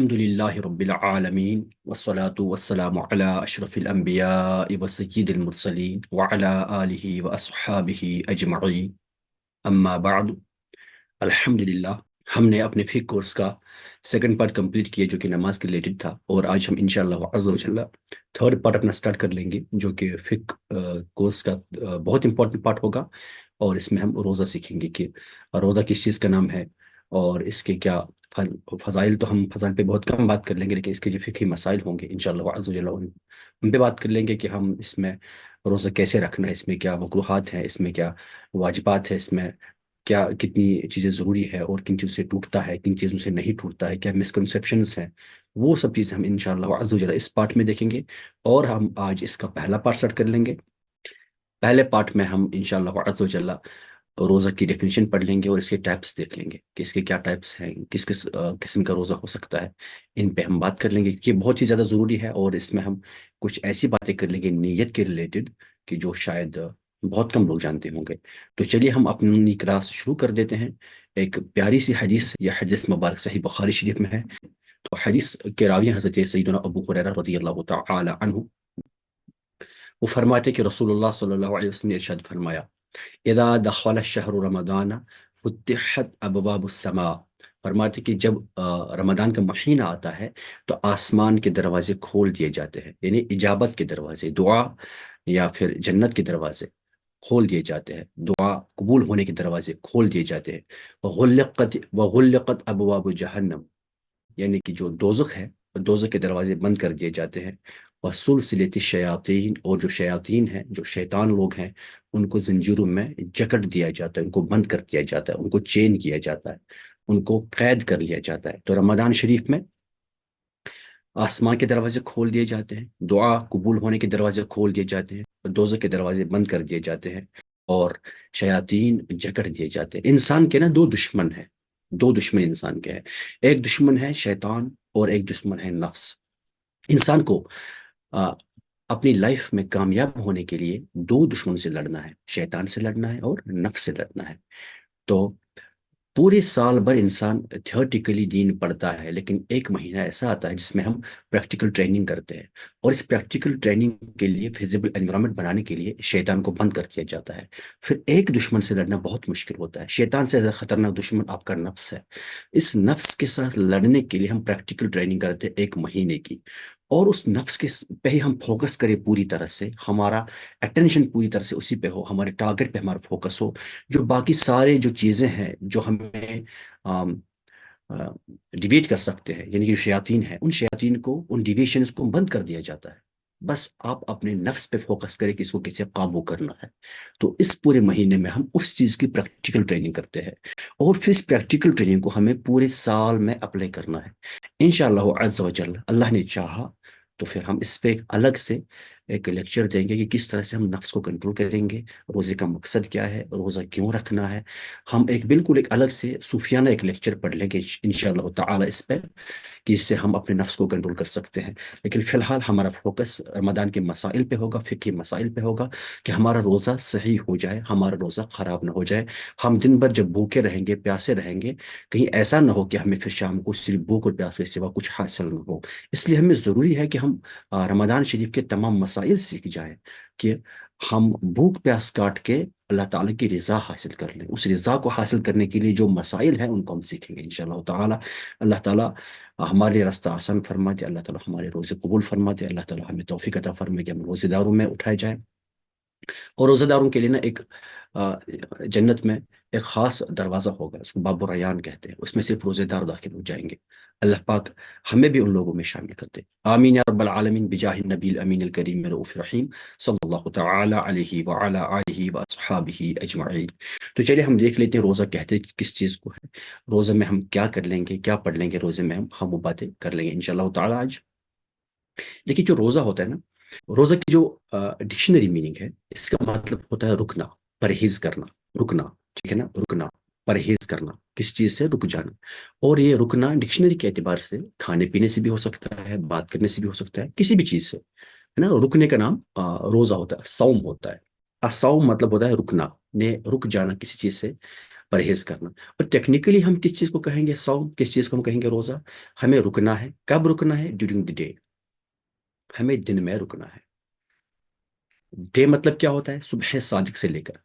الحمد لله رب العالمين والصلاة والسلام على أشرف الأنبياء وسيد المرسلين وعلى آله وأصحابه أجمعين أما بعد الحمد للہ ہم نے اپنے فقہ کورس کا سیکنڈ پارٹ کمپلیٹ کیا جو کہ نماز کے ریلیٹڈ تھا، اور آج ہم انشاءاللہ عز و جل تھرڈ پارٹ اپنا سٹارٹ کر لیں گے جو کہ فقہ کورس کا بہت امپورٹنٹ پارٹ ہوگا، اور اس میں ہم روزہ سیکھیں گے کہ روزہ کس چیز کا نام ہے اور اس کے کیا فضائل. تو ہم فضائل پہ بہت کم بات کر لیں گے، لیکن اس کے جو فقہی مسائل ہوں گے انشاءاللہ عز و جل ان پہ بات کر لیں گے کہ ہم اس میں روزہ کیسے رکھنا ہے، اس میں کیا مکروہات ہیں، اس میں کیا واجبات ہے، اس میں کیا کتنی چیزیں ضروری ہے اور کن چیزوں سے ٹوٹتا ہے، کن چیزوں سے نہیں ٹوٹتا ہے، کیا مسکنسیپشنس ہیں. وہ سب چیزیں ہم انشاءاللہ عز و جل اس پارٹ میں دیکھیں گے، اور ہم آج اس کا پہلا پارٹ سٹارٹ کر لیں گے. پہلے پارٹ میں ہم انشاءاللہ عز و جل روزہ کی ڈیفینیشن پڑھ لیں گے اور اس کے ٹائپس دیکھ لیں گے کہ اس کے کیا ٹائپس ہیں، کس کس قسم کا روزہ ہو سکتا ہے. ان پہ ہم بات کر لیں گے کیونکہ یہ بہت ہی زیادہ ضروری ہے، اور اس میں ہم کچھ ایسی باتیں کر لیں گے نیت کے ریلیٹڈ کہ جو شاید بہت کم لوگ جانتے ہوں گے. تو چلیے ہم اپنی کلاس شروع کر دیتے ہیں. ایک پیاری سی حدیث، یہ حدیث مبارک صحیح بخاری شریف میں ہے. تو حدیث کے راوی حضرت سیدنا ابو ہریرہ رضی اللہ تعالی عنہ، وہ فرماتے کہ رسول اللہ صلی اللہ علیہ وسلم نے ارشاد فرمایا: اذا دخل الشہر رمضان فتحت ابواب السماء. فرماتے کہ جب رمضان کا مہینہ آتا ہے تو آسمان کے دروازے کھول دیے جاتے ہیں، یعنی اجابت کے دروازے، دعا یا پھر جنت کے دروازے کھول دیے جاتے ہیں، دعا قبول ہونے کے دروازے کھول دیے جاتے ہیں. وغلقت ابواب جہنم، یعنی کہ جو دوزخ ہے، دوزخ کے دروازے بند کر دیے جاتے ہیں. وسلسلۃ الشیاطین، اور جو شیاطین ہیں، جو شیطان لوگ ہیں، ان کو زنجیروں میں جکڑ دیا جاتا ہے، ان کو بند کر دیا جاتا ہے، ان کو چین کیا جاتا ہے، ان کو قید کر لیا جاتا ہے. تو رمضان شریف میں آسمان کے دروازے کھول دیے جاتے ہیں، دعا قبول ہونے کے دروازے کھول دیے جاتے ہیں، دوزخ کے دروازے بند کر دیے جاتے ہیں، اور شیاطین جکڑ دیے جاتے ہیں. انسان کے نا دو دشمن ہیں، دو دشمن انسان کے ہیں. ایک دشمن ہے شیطان اور ایک دشمن ہے نفس. انسان کو آ، اپنی لائف میں کامیاب ہونے کے لیے دو دشمن سے لڑنا ہے، شیطان سے لڑنا ہے اور نفس سے لڑنا ہے. تو پورے سال بھر انسان تھیورٹیکلی دین پڑھتا ہے، لیکن ایک مہینہ ایسا آتا ہے جس میں ہم پریکٹیکل ٹریننگ کرتے ہیں، اور اس پریکٹیکل ٹریننگ کے لیے فیزیبل انوائرمنٹ بنانے کے لیے شیطان کو بند کر دیا جاتا ہے. پھر ایک دشمن سے لڑنا بہت مشکل ہوتا ہے. شیطان سے زیادہ خطرناک دشمن آپ کا نفس ہے. اس نفس کے ساتھ لڑنے کے لیے ہم پریکٹیکل ٹریننگ کرتے ہیں ایک مہینے کی، اور اس نفس کے پہ ہی ہم فوکس کریں پوری طرح سے، ہمارا اٹینشن پوری طرح سے اسی پہ ہو، ہمارے ٹارگٹ پہ ہمارا فوکس ہو. جو باقی سارے جو چیزیں ہیں جو ہمیں ڈیویٹ کر سکتے ہیں، یعنی کہ جو شیاطین ہیں، ان شیاطین کو، ان ڈیویشنز کو بند کر دیا جاتا ہے. بس آپ اپنے نفس پہ فوکس کریں کہ اس کو کیسے قابو کرنا ہے. تو اس پورے مہینے میں ہم اس چیز کی پریکٹیکل ٹریننگ کرتے ہیں، اور پھر اس پریکٹیکل ٹریننگ کو ہمیں پورے سال میں اپلائی کرنا ہے. انشاءاللہ عز و جل اللہ نے چاہا تو پھر ہم اس پہ ایک الگ سے ایک لیکچر دیں گے کہ کس طرح سے ہم نفس کو کنٹرول کریں گے، روزے کا مقصد کیا ہے، روزہ کیوں رکھنا ہے. ہم ایک بالکل ایک الگ سے صوفیانہ ایک لیکچر پڑھ لیں گے انشاءاللہ تعالی اس پہ، کہ اس سے ہم اپنے نفس کو کنٹرول کر سکتے ہیں. لیکن فی الحال ہمارا فوکس رمضان کے مسائل پہ ہوگا، فقہی مسائل پہ ہوگا، کہ ہمارا روزہ صحیح ہو جائے، ہمارا روزہ خراب نہ ہو جائے. ہم دن بھر جب بھوکے رہیں گے، پیاسے رہیں گے، کہیں ایسا نہ ہو کہ ہمیں پھر شام کو صرف بھوک اور پیاس کے سوا کچھ حاصل نہ ہو. اس لیے ہمیں ضروری ہے کہ ہم رمضان شریف کے تمام مسائل سیکھ جائیں، کہ ہم بھوک پیاس کاٹ کے اللہ تعالیٰ کی رضا حاصل کر لیں. اس رضا کو حاصل کرنے کے لیے جو مسائل ہیں ان کو ہم سیکھیں گے انشاءاللہ تعالیٰ. اللہ تعالیٰ ہمارے لیے راستہ آسان فرما دے، اللہ تعالیٰ ہمارے روزے قبول فرما دے، اللہ تعالیٰ ہمیں توفیق عطا فرمائے کہ ہم روزے داروں میں اٹھائے جائیں. اور روزہ داروں کے لیے نا ایک جنت میں ایک خاص دروازہ ہوگا، اس کو باب الریان کہتے ہیں، اس میں صرف روزے دار داخل ہو جائیں گے. اللہ پاک ہمیں بھی ان لوگوں میں شامل کرتے. آمین یا رب العالمین بجاہ النبی الامین الکریم رؤوف رحیم صلی اللہ تعالی علیہ وعلی آلہ واصحابہ اجمعین. تو چلیے ہم دیکھ لیتے ہیں روزہ کہتے کس چیز کو ہے، روزے میں ہم کیا کر لیں گے، کیا پڑھ لیں گے روزے میں، ہم وہ باتیں کر لیں گے انشاءاللہ تعالی آج. دیکھیے جو روزہ ہوتا ہے نا، روزہ کی جو ڈکشنری میننگ ہے، اس کا مطلب ہوتا ہے رکنا، پرہیز کرنا، رکنا. ٹھیک ہے نا، رکنا، پرہیز کرنا، کس چیز سے رک جانا. اور یہ رکنا ڈکشنری کے اعتبار سے کھانے پینے سے بھی ہو سکتا ہے، بات کرنے سے بھی ہو سکتا ہے، کسی بھی چیز سے، ہے نا. رکنے کا نام روزہ ہوتا ہے، صوم ہوتا ہے. الصوم مطلب ہوتا ہے رکنا، نے رک جانا کسی چیز سے. پرہیز کرنا. اور ٹیکنیکلی ہم کس چیز کو کہیں گے صوم، کس چیز کو ہم کہیں گے روزہ؟ ہمیں رکنا ہے. کب رکنا ہے؟ During the day. ہمیں دن میں رکنا ہے. ڈے مطلب کیا ہوتا ہے؟ صبح صادق سے لے کر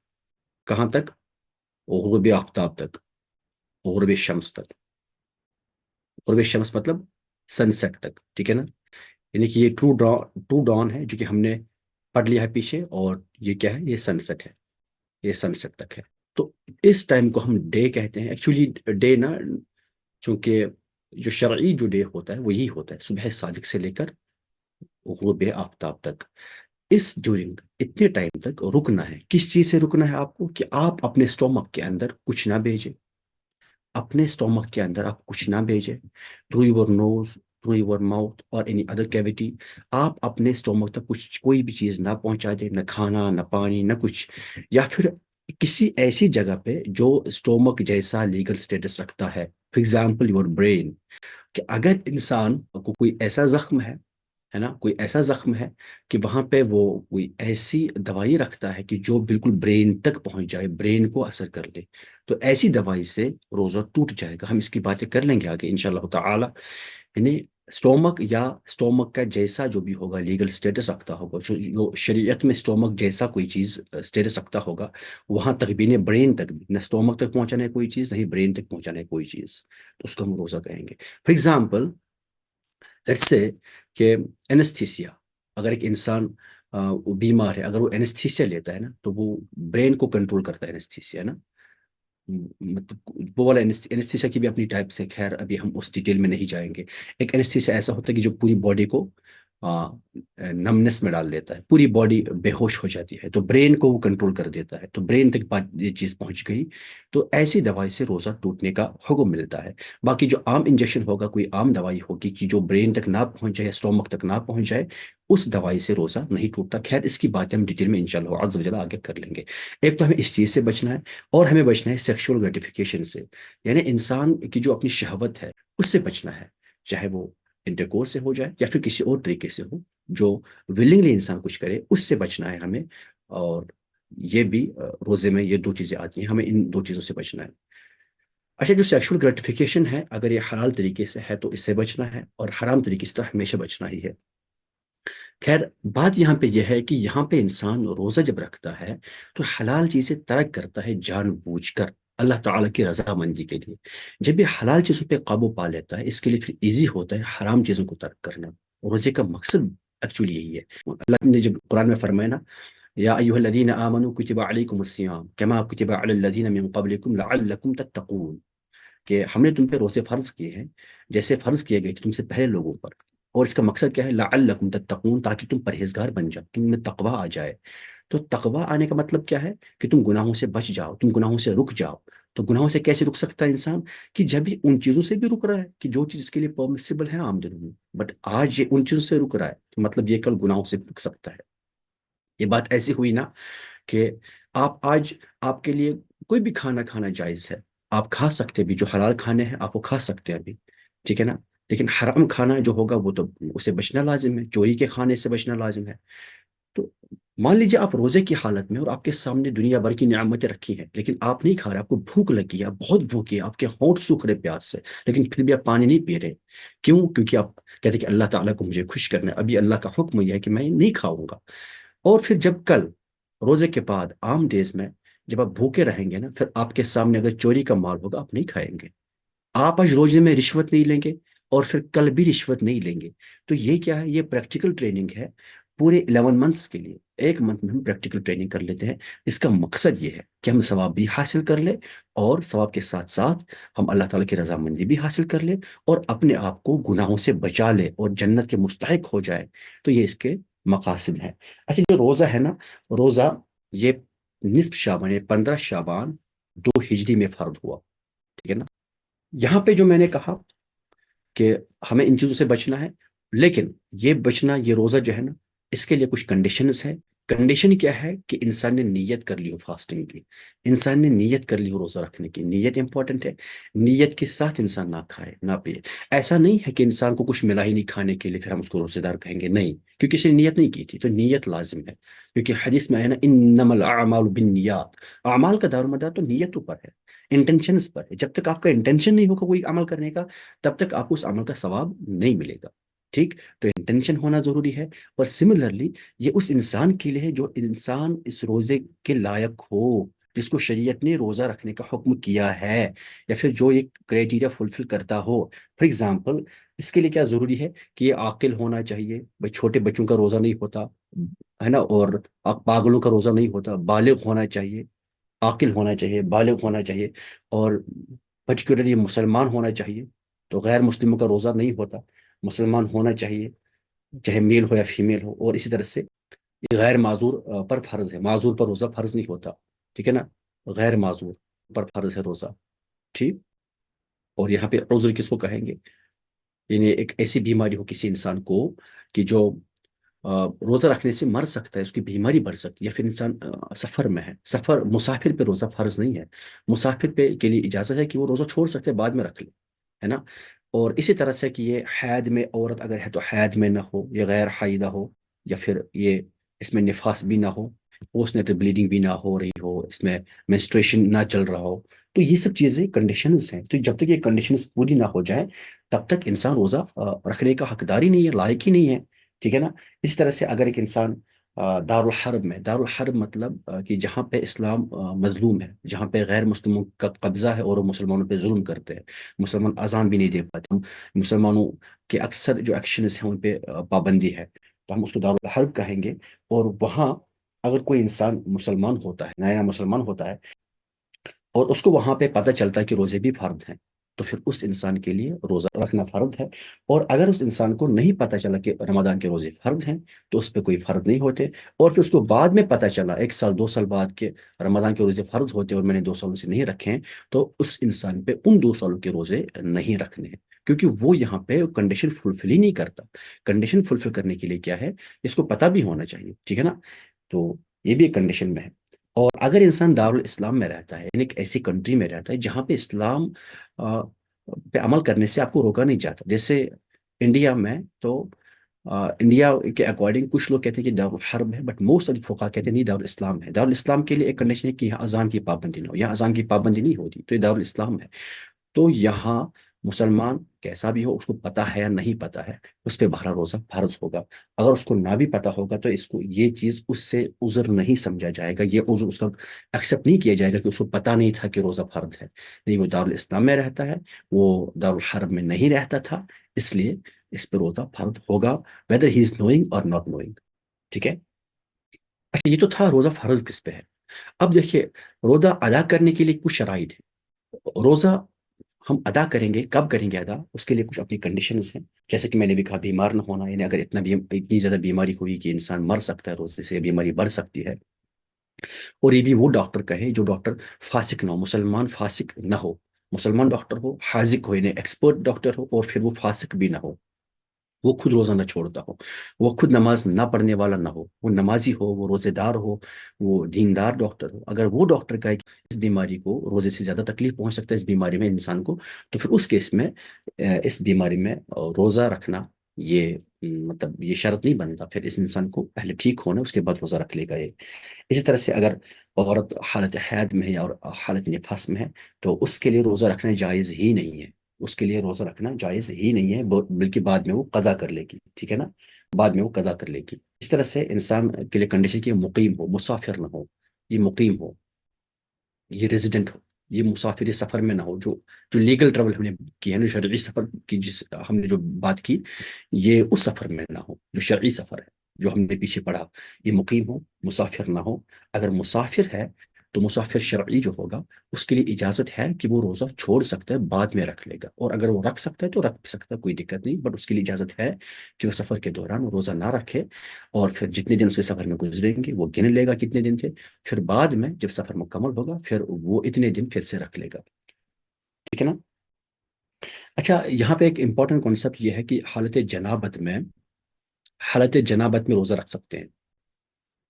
کہاں تک؟ غروب آفتاب تک، غروب شمس تک. غروب شمس مطلب سن سیٹ تک، ٹھیک ہے نا. یعنی کہ یہ ٹرو ڈان ہے جو کہ ہم نے پڑھ لیا ہے پیچھے، اور یہ کیا ہے؟ یہ سن سیٹ ہے، یہ سن سیٹ تک ہے. تو اس ٹائم کو ہم ڈے کہتے ہیں. ایکچولی ڈے نا، چونکہ جو شرعی جو ڈے ہوتا ہے وہ یہی ہوتا ہے، صبح صادق سے لے کر غروب آفتاب تک. اس ڈیورنگ اتنے ٹائم تک رکنا ہے. کس چیز سے رکنا ہے آپ کو؟ کہ آپ اپنے اسٹومک کے اندر کچھ نہ بھیجیں. اپنے اسٹومک کے اندر آپ کچھ نہ بھیجیں. Through your nose, through your mouth اور اینی ادر کیویٹی آپ اپنے اسٹومک تک کچھ کوئی بھی چیز نہ پہنچا دیں، نہ کھانا نہ پانی نہ کچھ. یا پھر کسی ایسی جگہ پہ جو اسٹومک جیسا لیگل سٹیٹس رکھتا ہے. For example your brain. کہ اگر انسان کو کوئی ایسا زخم ہے نا، کوئی ایسا زخم ہے کہ وہاں پہ وہ کوئی ایسی دوائی رکھتا ہے کہ جو بالکل برین تک پہنچ جائے، برین کو اثر کر لے، تو ایسی دوائی سے روزہ ٹوٹ جائے گا. ہم اس کی باتیں کر لیں گے آگے انشاءاللہ تعالی. یعنی اسٹومک یا اسٹومک کا جیسا جو بھی ہوگا لیگل سٹیٹس رکھتا ہوگا، جو شریعت میں اسٹومک جیسا کوئی چیز سٹیٹس رکھتا ہوگا، وہاں تک بھی، نہیں برین تک بھی، نہ اسٹومک تک پہنچانا ہے کوئی چیز، نہیں برین تک پہنچانا ہے کوئی چیز، تو اس کو ہم روزہ کہیں گے. فار ایگزامپل لیٹس سے کہ اینستھیسیا. اگر ایک انسان وہ بیمار ہے، اگر وہ اینستھیسیا لیتا ہے نا، تو وہ برین کو کنٹرول کرتا ہے اینستھیسیا نا. مطلب وہ والا اینستھیسیا کی بھی اپنی ٹائپس ہے، خیر ابھی ہم اس ڈیٹیل میں نہیں جائیں گے. ایک اینستھیسیا ایسا ہوتا ہے کہ جو پوری باڈی کو نمنس میں ڈال دیتا ہے، پوری باڈی بے ہوش ہو جاتی ہے، تو برین کو وہ کنٹرول کر دیتا ہے، تو برین تک بات یہ چیز پہنچ گئی تو ایسی دوائی سے روزہ ٹوٹنے کا حکم ملتا ہے. باقی جو عام انجیکشن ہوگا، کوئی عام دوائی ہوگی کہ جو برین تک نہ پہنچ جائے، اسٹومک تک نہ پہنچ جائے، اس دوائی سے روزہ نہیں ٹوٹتا. خیر اس کی باتیں ہم ڈیٹیل میں انشاءاللہ عز و جل آگے کر لیں گے. ایک تو ہمیں اس چیز سے بچنا ہے، اور ہمیں بچنا ہے سیکشول گریٹیفیکیشن سے. یعنی انسان کی جو اپنی شہوت ہے اس سے بچنا ہے، چاہے وہ انٹرکورس سے ہو جائے یا پھر کسی اور طریقے سے ہو، جو ولنگلی انسان کچھ کرے اس سے بچنا ہے ہمیں. اور یہ بھی روزے میں یہ دو چیزیں آتی ہیں، ہمیں ان دو چیزوں سے بچنا ہے. اچھا، جو سیکشول گریٹیفیکیشن ہے اگر یہ حلال طریقے سے ہے تو اس سے بچنا ہے، اور حرام طریقے سے تو ہمیشہ بچنا ہی ہے. خیر بات یہاں پہ یہ ہے کہ یہاں پہ انسان روزہ جب رکھتا ہے تو حلال چیزیں ترک کرتا ہے جان بوجھ کر، اللہ تعالیٰ کی رضا مندی کے لیے. جب یہ حلال چیزوں پہ قابو پا لیتا ہے، اس کے لیے پھر ایزی ہوتا ہے حرام چیزوں کو ترک کرنا. روزے کا مقصد ایکچولی یہی ہے. اللہ نے جب قرآن میں فرمایا نا، یا ایھا الذین آمنوا کتب علیکم الصیام کما کتب علی الذین من قبلکم لعلکم تتقون، کہ ہم نے تم پہ روزے فرض کیے ہیں جیسے فرض کیے گئے تھے تم سے پہلے لوگوں پر. اور اس کا مقصد کیا ہے؟ لعلکم تتقون، تاکہ تم پرہیزگار بن جاؤ، تم میں تقوی آ جائے. تو تقوی آنے کا مطلب کیا ہے؟ کہ تم گناہوں سے بچ جاؤ، تم گناہوں سے رک جاؤ. تو گناہوں سے کیسے رک سکتا ہے انسان؟ کہ جب بھی ان چیزوں سے بھی رک رہا ہے کہ جو چیز اس کے لیے پرمیسیبل ہے عام دنوں میں، بٹ آج یہ ان چیزوں سے رک رہا ہے، تو مطلب یہ کل گناہوں سے بھی رک سکتا ہے. یہ بات ایسی ہوئی نا کہ آپ آج، آپ کے لیے کوئی بھی کھانا کھانا جائز ہے، آپ کھا سکتے بھی، جو حلال کھانے ہیں آپ وہ کھا سکتے ہیں ابھی، ٹھیک ہے نا. لیکن حرام کھانا جو ہوگا وہ تو اسے بچنا لازم ہے، چوری کے کھانے سے بچنا لازم ہے. تو مان لیجیے آپ روزے کی حالت میں اور آپ کے سامنے دنیا بھر کی نعمتیں رکھی ہیں، لیکن آپ نہیں کھا رہے، آپ کو بھوک لگی ہے، آپ بہت بھوکی ہے، آپ کے ہونٹ سوکھ رہے پیاس سے، لیکن پھر بھی آپ پانی نہیں پی رہے. کیوں؟ کیونکہ آپ کہتے ہیں کہ اللہ تعالیٰ کو مجھے خوش کرنا ہے، ابھی اللہ کا حکم یہ ہے کہ میں نہیں کھاؤں گا. اور پھر جب کل روزے کے بعد عام ڈیز میں جب آپ بھوکے رہیں گے نا، پھر آپ کے سامنے اگر چوری کا مال ہوگا آپ نہیں کھائیں گے. آپ آج روزے میں رشوت نہیں لیں گے اور پھر کل بھی رشوت نہیں لیں گے. تو یہ کیا ہے؟ یہ پریکٹیکل ٹریننگ ہے پورے 11 منتھس کے لیے. ایک منتھ میں ہم پریکٹیکل ٹریننگ کر لیتے ہیں. اس کا مقصد یہ ہے کہ ہم ثواب بھی حاصل کر لیں، اور ثواب کے ساتھ ساتھ ہم اللہ تعالیٰ کی رضامندی بھی حاصل کر لیں، اور اپنے آپ کو گناہوں سے بچا لیں اور جنت کے مستحق ہو جائے. تو یہ اس کے مقاصد ہیں. اچھا، جو روزہ ہے نا، روزہ یہ نصف شعبان، 15 شعبان 2 ہجری میں فرض ہوا، ٹھیک ہے نا. یہاں پہ جو میں نے کہا کہ ہمیں ان چیزوں سے بچنا ہے، لیکن یہ بچنا، یہ روزہ جو ہے نا، اس کے لیے کچھ کنڈیشنز ہے کنڈیشن کیا ہے کہ انسان نے نیت کر لی ہو فاسٹنگ کی، انسان نے نیت کر لی ہو روزہ رکھنے کی، نیت امپورٹنٹ ہے۔ نیت کے ساتھ انسان نہ کھائے نہ پیے۔ ایسا نہیں ہے کہ انسان کو کچھ ملا ہی نہیں کھانے کے لیے پھر ہم اس کو روزے دار کہیں گے، نہیں، کیونکہ اس نے نیت نہیں کی تھی، تو نیت لازم ہے۔ کیونکہ حدیث میں آیا نا، انما الاعمال بالنیات، اعمال کا دار و مدار تو نیتوں پر ہے، انٹینشنز پر ہے۔ جب تک آپ کا انٹینشن نہیں ہوگا کوئی عمل کرنے کا، تب تک آپ کو اس عمل کا ثواب نہیں ملے گا، ٹھیک؟ تو انٹینشن ہونا ضروری ہے۔ اور سملرلی یہ اس انسان کے لیے ہے جو انسان اس روزے کے لائق ہو، جس کو شریعت نے روزہ رکھنے کا حکم کیا ہے، یا پھر جو یہ کرائٹیریا فلفل کرتا ہو۔ فار ایگزامپل، اس کے لیے کیا ضروری ہے کہ یہ عاقل ہونا چاہیے، بھائی چھوٹے بچوں کا روزہ نہیں ہوتا ہے نا، اور پاگلوں کا روزہ نہیں ہوتا، بالغ ہونا چاہیے، عاقل ہونا چاہیے، بالغ ہونا چاہیے، اور پرٹیکولرلی مسلمان ہونا چاہیے۔ تو غیر مسلموں کا روزہ نہیں ہوتا، مسلمان ہونا چاہیے، چاہے میل ہو یا فیمیل ہو۔ اور اسی طرح سے یہ غیر معذور پر فرض ہے، معذور پر روزہ فرض نہیں ہوتا، ٹھیک ہے نا؟ غیر معذور پر فرض ہے روزہ، ٹھیک؟ اور یہاں پہ عذر کس کو کہیں گے؟ یعنی ایک ایسی بیماری ہو کسی انسان کو کہ جو روزہ رکھنے سے مر سکتا ہے، اس کی بیماری بڑھ سکتی ہے، یا پھر انسان سفر میں ہے، سفر مسافر پہ روزہ فرض نہیں ہے، مسافر پہ کے لیے اجازت ہے کہ وہ روزہ چھوڑ سکتے ہیں، بعد میں رکھ لے، ہے نا؟ اور اسی طرح سے کہ یہ حید میں عورت اگر ہے تو حید میں نہ ہو، یہ غیر حائدہ ہو، یا پھر یہ اس میں نفاس بھی نہ ہو، پوسٹ نیٹل بلیڈنگ بھی نہ ہو رہی ہو، اس میں menstruation نہ چل رہا ہو۔ تو یہ سب چیزیں کنڈیشنز ہیں، تو جب تک یہ کنڈیشنز پوری نہ ہو جائیں تب تک انسان روزہ رکھنے کا حقدار ہی نہیں ہے، لائق ہی نہیں ہے، ٹھیک ہے نا؟ اس طرح سے اگر ایک انسان دارالحرب میں، دارالحرب مطلب کہ جہاں پہ اسلام مظلوم ہے، جہاں پہ غیر مسلموں کا قبضہ ہے اور وہ مسلمانوں پہ ظلم کرتے ہیں، مسلمان اذان بھی نہیں دے پاتے، مسلمانوں کے اکثر جو ایکشنز ہیں ان پہ پابندی ہے، تو ہم اس کو دارالحرب کہیں گے۔ اور وہاں اگر کوئی انسان مسلمان ہوتا ہے، نیا مسلمان ہوتا ہے، اور اس کو وہاں پہ پتہ چلتا ہے کہ روزے بھی فرض ہیں، تو پھر اس انسان کے لیے روزہ رکھنا فرض ہے۔ اور اگر اس انسان کو نہیں پتہ چلا کہ رمضان کے روزے فرض ہیں، تو اس پہ کوئی فرض نہیں ہوتے۔ اور پھر اس کو بعد میں پتہ چلا 1 سال 2 سال بعد کہ رمضان کے روزے فرض ہوتے اور میں نے 2 سالوں سے نہیں رکھے ہیں، تو اس انسان پہ ان 2 سالوں کے روزے نہیں رکھنے ہیں، کیونکہ وہ یہاں پہ کنڈیشن فلفل ہی نہیں کرتا۔ کنڈیشن فلفل کرنے کے لیے کیا ہے، اس کو پتہ بھی ہونا چاہیے، ٹھیک ہے نا؟ تو یہ بھی ایک کنڈیشن میں ہے۔ اور اگر انسان دارالاسلام میں رہتا ہے، یعنی ایک ایسی کنٹری میں رہتا ہے جہاں پہ اسلام پہ عمل کرنے سے آپ کو روکا نہیں جاتا، جیسے انڈیا میں، تو انڈیا کے اکارڈنگ کچھ لوگ کہتے ہیں کہ دارالحرب ہے، بٹ موسٹ آف فقہ کہتے ہیں نہیں، دارالاسلام ہے۔ دارالاسلام کے لیے ایک کنڈیشن ہے کہ یہاں اذان کی پابندی نہ ہو، یہاں اذان کی پابندی نہیں ہوتی، تو یہ دارالاسلام ہے۔ تو یہاں مسلمان کیسا بھی ہو، اس کو پتا ہے یا نہیں پتا ہے، اس پہ بھرا روزہ فرض ہوگا۔ اگر اس کو نہ بھی پتا ہوگا تو اس کو یہ چیز اس سے عذر نہیں سمجھا جائے گا، یہ عذر اس کا ایکسیپٹ نہیں کیا جائے گا کہ اس کو پتا نہیں تھا کہ روزہ فرض ہے۔ نہیں، وہ دارالاسلام میں رہتا ہے، وہ دارالحرب میں نہیں رہتا تھا، اس لیے اس پہ روزہ فرض ہوگا، whether he is knowing or not knowing، ٹھیک ہے؟ اچھا، یہ تو تھا روزہ فرض کس پہ ہے۔ اب دیکھیے، روزہ ادا کرنے کے لیے کچھ شرائط ہے۔ روزہ ہم ادا کریں گے، کب کریں گے ادا، اس کے لیے کچھ اپنی کنڈیشنز ہیں، جیسے کہ میں نے بھی کہا بیمار نہ ہونا، یعنی اگر اتنی زیادہ بیماری ہوئی کہ انسان مر سکتا ہے روزے سے، بیماری بڑھ سکتی ہے، اور یہ بھی وہ ڈاکٹر کہے جو ڈاکٹر فاسق نہ ہو، مسلمان فاسق نہ ہو، مسلمان ڈاکٹر ہو، حاذق ہو، یعنی ایکسپرٹ ڈاکٹر ہو، اور پھر وہ فاسق بھی نہ ہو، وہ خود روزہ نہ چھوڑتا ہو، وہ خود نماز نہ پڑھنے والا نہ ہو، وہ نمازی ہو، وہ روزے دار ہو، وہ دیندار ڈاکٹر ہو۔ اگر وہ ڈاکٹر کہے کہ اس بیماری کو روزے سے زیادہ تکلیف پہنچ سکتا ہے اس بیماری میں انسان کو، تو پھر اس کیس میں اس بیماری میں روزہ رکھنا یہ مطلب یہ شرط نہیں بنتا، پھر اس انسان کو پہلے ٹھیک ہونا اس کے بعد روزہ رکھ لے گا یہ۔ اسی طرح سے اگر عورت حالت حید میں ہے یا اور حالت نفاس میں ہے، تو اس کے لیے روزہ رکھنا جائز ہی نہیں ہے، اس کے لیے روزہ رکھنا جائز ہی نہیں ہے، بلکہ بعد میں وہ قضا کر لے گی، ٹھیک ہے نا؟ بعد میں وہ قضا کر لے گی۔ اس طرح سے انسان کے لیے کنڈیشن کی مقیم ہو، مسافر نہ ہو، یہ مقیم ہو، یہ ریزیڈنٹ ہو، یہ مسافر سفر میں نہ ہو، جو لیگل ٹریول ہم نے کی ہے نا، شرعی سفر کی جس ہم نے جو بات کی، یہ اس سفر میں نہ ہو جو شرعی سفر ہے، جو ہم نے پیچھے پڑھا، یہ مقیم ہو، مسافر نہ ہو۔ اگر مسافر ہے تو مسافر شرعی جو ہوگا اس کے لیے اجازت ہے کہ وہ روزہ چھوڑ سکتا ہے، بعد میں رکھ لے گا، اور اگر وہ رکھ سکتا ہے تو رکھ بھی سکتا ہے، کوئی دقت نہیں، بٹ اس کے لیے اجازت ہے کہ وہ سفر کے دوران روزہ نہ رکھے، اور پھر جتنے دن اس کے سفر میں گزریں گے وہ گن لے گا کتنے دن تھے، پھر بعد میں جب سفر مکمل ہوگا پھر وہ اتنے دن پھر سے رکھ لے گا، ٹھیک ہے نا؟ اچھا، یہاں پہ ایک امپورٹنٹ کانسیپٹ یہ ہے کہ حالت جنابت میں روزہ رکھ سکتے ہیں،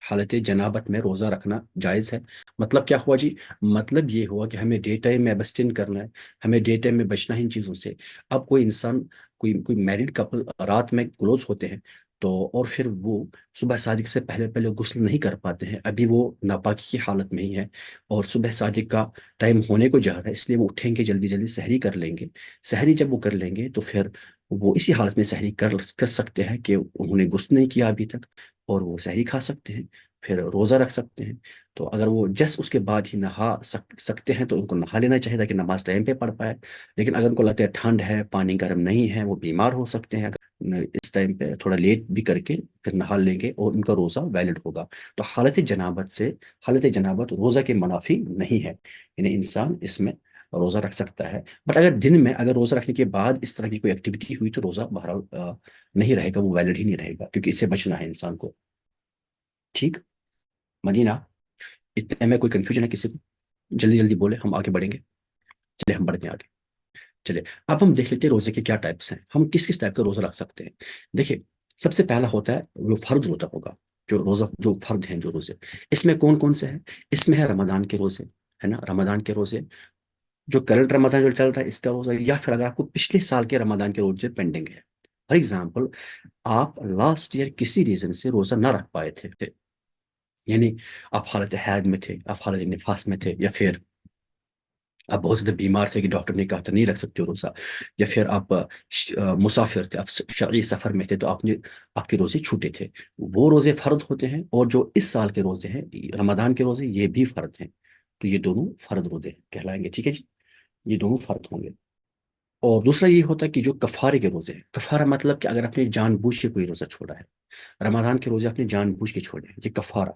حالت جنابت میں روزہ رکھنا جائز ہے۔ مطلب کیا ہوا جی؟ مطلب یہ ہوا کہ ہمیں ڈے ٹائم میں ابسٹین کرنا ہے، ہمیں ڈے ٹائم میں بچنا ہے ان چیزوں سے۔ اب کوئی انسان، کوئی میرڈ کپل رات میں کلوز ہوتے ہیں، تو اور پھر وہ صبح صادق سے پہلے پہلے غسل نہیں کر پاتے ہیں، ابھی وہ ناپاکی کی حالت میں ہی ہے، اور صبح صادق کا ٹائم ہونے کو جا رہا ہے، اس لیے وہ اٹھیں گے جلدی جلدی، سحری کر لیں گے۔ سحری جب وہ کر لیں گے تو پھر وہ اسی حالت میں سحری کر سکتے ہیں کہ انہوں نے غسل نہیں کیا ابھی تک، اور وہ سحری کھا سکتے ہیں، پھر روزہ رکھ سکتے ہیں۔ تو اگر وہ جس اس کے بعد ہی نہا سکتے ہیں تو ان کو نہا لینا چاہیے تاکہ نماز ٹائم پہ پڑھ پائے۔ لیکن اگر ان کو لگتا ہے ٹھنڈ ہے، پانی گرم نہیں ہے، وہ بیمار ہو سکتے ہیں، اگر اس ٹائم پہ تھوڑا لیٹ بھی کر کے پھر نہا لیں گے اور ان کا روزہ ویلڈ ہوگا۔ تو حالت جنابت روزہ کے منافی نہیں ہے، یعنی انسان اس میں روزہ رکھ سکتا ہے۔ بٹ اگر دن میں اگر روزہ رکھنے کے بعد اس طرح کی کوئی ایکٹیویٹی ہوئی تو روزہ بہرحال نہیں رہے گا، وہ ویلڈ ہی نہیں رہے گا، کیونکہ اس سے بچنا ہے انسان کو۔ ٹھیک مدینہ، اتنے میں کوئی کنفیوژن ہے کسی کو؟ جلدی جلدی بولے، ہم آگے بڑھیں گے۔ چلے ہم بڑھتے ہیں آگے۔ چلے اب ہم دیکھ لیتے ہیں روزے کے کیا ٹائپس ہیں، ہم کس کس ٹائپ کا روزہ رکھ سکتے ہیں۔ دیکھیں، سب سے پہلا ہوتا ہے وہ فرد روزہ ہوگا، جو فرد ہیں جو روزے، اس میں کون کون سے ہیں؟ اس میں ہے رمضان کے روزے، ہے نا، رمضان کے روزے، جو کرنٹ رمضان جو چل رہا ہے اس کا روزہ، یا پھر اگر آپ کو پچھلے سال کے رمضان کے روزے پینڈنگ ہے، فار ایگزامپل آپ لاسٹ ایئر کسی ریزن سے روزہ نہ رکھ پائے تھے، یعنی آپ حالت حید میں تھے، آپ حالت نفاس میں تھے، یا پھر آپ بہت زیادہ بیمار تھے کہ ڈاکٹر نے کہا تھا نہیں رکھ سکتے ہو روزہ، یا پھر آپ مسافر تھے، آپ شرعی سفر میں تھے، تو آپ کے روزے چھوٹے تھے، وہ روزے فرض ہوتے ہیں۔ اور جو اس سال کے روزے ہیں، رمضان کے روزے، یہ بھی فرض ہیں، تو یہ دونوں فرض روزے کہلائیں گے، ٹھیک ہے جی، یہ دونوں فرض ہوں گے۔ اور دوسرا یہ ہوتا ہے کہ جو کفارے کے روزے ہیں، کفارہ مطلب کہ اگر آپ نے جان بوجھ کے کوئی روزہ چھوڑا ہے، رمضان کے روزے آپ نے جان بوجھ کے چھوڑے ہیں، یہ کفارہ،